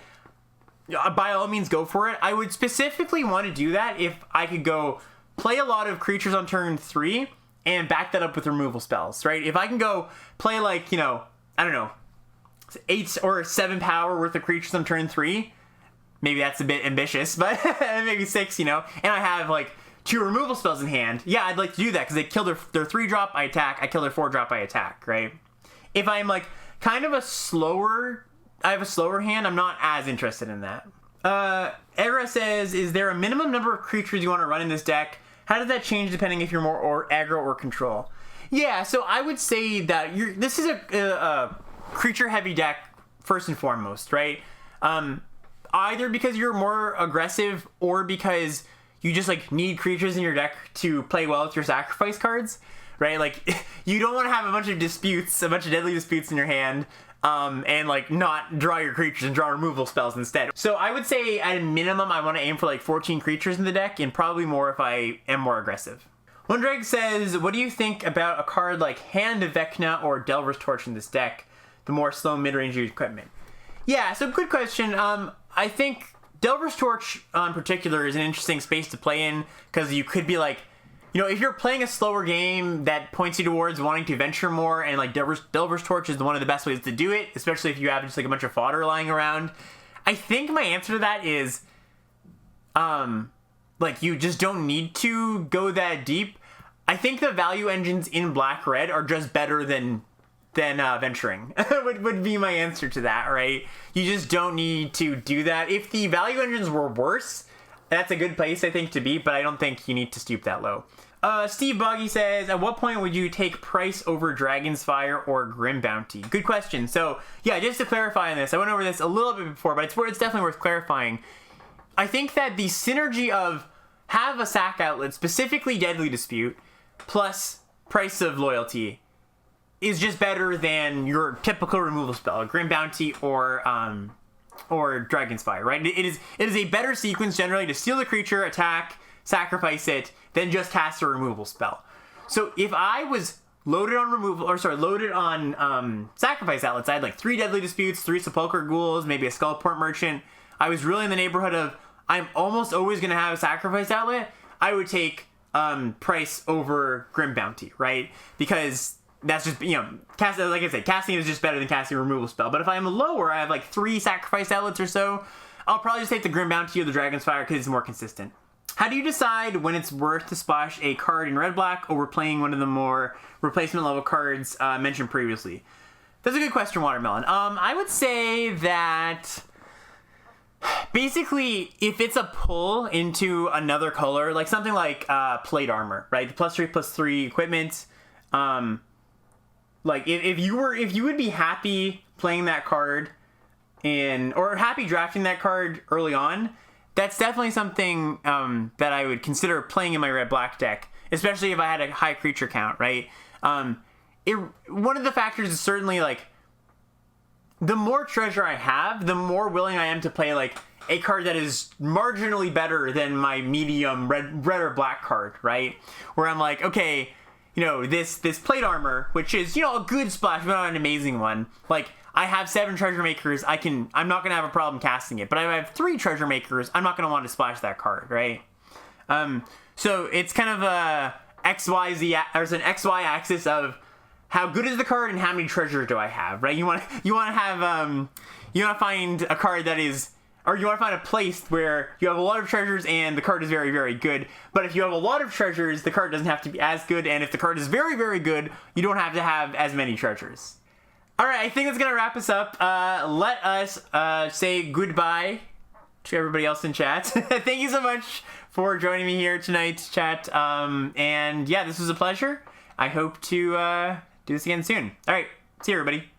by all means go for it. I would specifically want to do that if I could go play a lot of creatures on turn 3 and back that up with removal spells, right? If I can go play like, I don't know, 8 or 7 power worth of creatures on turn 3, maybe that's a bit ambitious, but maybe 6, and I have like 2 removal spells in hand, yeah, I'd like to do that because they kill their 3 drop, I attack, I kill their 4 drop, I attack, right? If I'm like kind of I have a slower hand, I'm not as interested in that. Egra says, is there a minimum number of creatures you want to run in this deck? How does that change depending if you're more or aggro or control? Yeah, so I would say that this is a creature-heavy deck first and foremost, right? Either because you're more aggressive or because you just like need creatures in your deck to play well with your sacrifice cards, right? Like you don't want to have a bunch of deadly disputes in your hand. And like not draw your creatures and draw removal spells instead. So I would say at a minimum I want to aim for like 14 creatures in the deck, and probably more if I am more aggressive. One says, what do you think about a card like Hand of Vecna or Delver's Torch in this deck? The more slow mid-range equipment. Yeah, so good question. I think Delver's Torch in particular is an interesting space to play in, because you could be like, if you're playing a slower game that points you towards wanting to venture more, and like Delver's Torch is one of the best ways to do it, especially if you have just like a bunch of fodder lying around. I think my answer to that is, like you just don't need to go that deep. I think the value engines in Black-Red are just better than venturing. would be my answer to that, right? You just don't need to do that. If the value engines were worse, that's a good place I think to be, but I don't think you need to stoop that low. Steve Boggy says, at what point would you take Price over Dragon's Fire or Grim Bounty? Good question. So, yeah, just to clarify on this, I went over this a little bit before, but it's definitely worth clarifying. I think that the synergy of have a sack outlet, specifically Deadly Dispute, plus Price of Loyalty, is just better than your typical removal spell, Grim Bounty or Dragon's Fire, right? It is a better sequence generally to steal the creature, attack, sacrifice it, then just cast a removal spell. So if I was loaded on sacrifice outlets, I had like 3 Deadly Disputes, 3 Sepulchre Ghouls, maybe a Skullport Merchant. I was really in the neighborhood of I'm almost always going to have a sacrifice outlet. I would take Price over Grim Bounty, right? Because that's just, casting, like I said, casting is just better than casting a removal spell. But if I'm lower, I have like 3 sacrifice outlets or so, I'll probably just take the Grim Bounty or the Dragon's Fire because it's more consistent. How do you decide when it's worth to splash a card in red-black over playing one of the more replacement level cards mentioned previously? That's a good question, Watermelon. I would say that basically if it's a pull into another color, like something like Plate Armor, right? The +3/+3 equipment. Like if you would be happy playing that card or happy drafting that card early on, that's definitely something that I would consider playing in my red-black deck, especially if I had a high creature count, right? One of the factors is certainly, like, the more treasure I have, the more willing I am to play, like, a card that is marginally better than my medium red or black card, right? Where I'm like, okay, this Plate Armor, which is, a good splash, but not an amazing one, like, I have 7 Treasure Makers, I'm not going to have a problem casting it. But if I have 3 Treasure Makers, I'm not going to want to splash that card, right? So it's kind of a XYZ, or it's an XY axis of how good is the card and how many treasures do I have, right? You want to find a card that is, or you want to find a place where you have a lot of treasures and the card is very, very good. But if you have a lot of treasures, the card doesn't have to be as good. And if the card is very, very good, you don't have to have as many treasures. All right, I think that's going to wrap us up. Let us say goodbye to everybody else in chat. Thank you so much for joining me here tonight, chat. And yeah, this was a pleasure. I hope to do this again soon. All right, see you, everybody.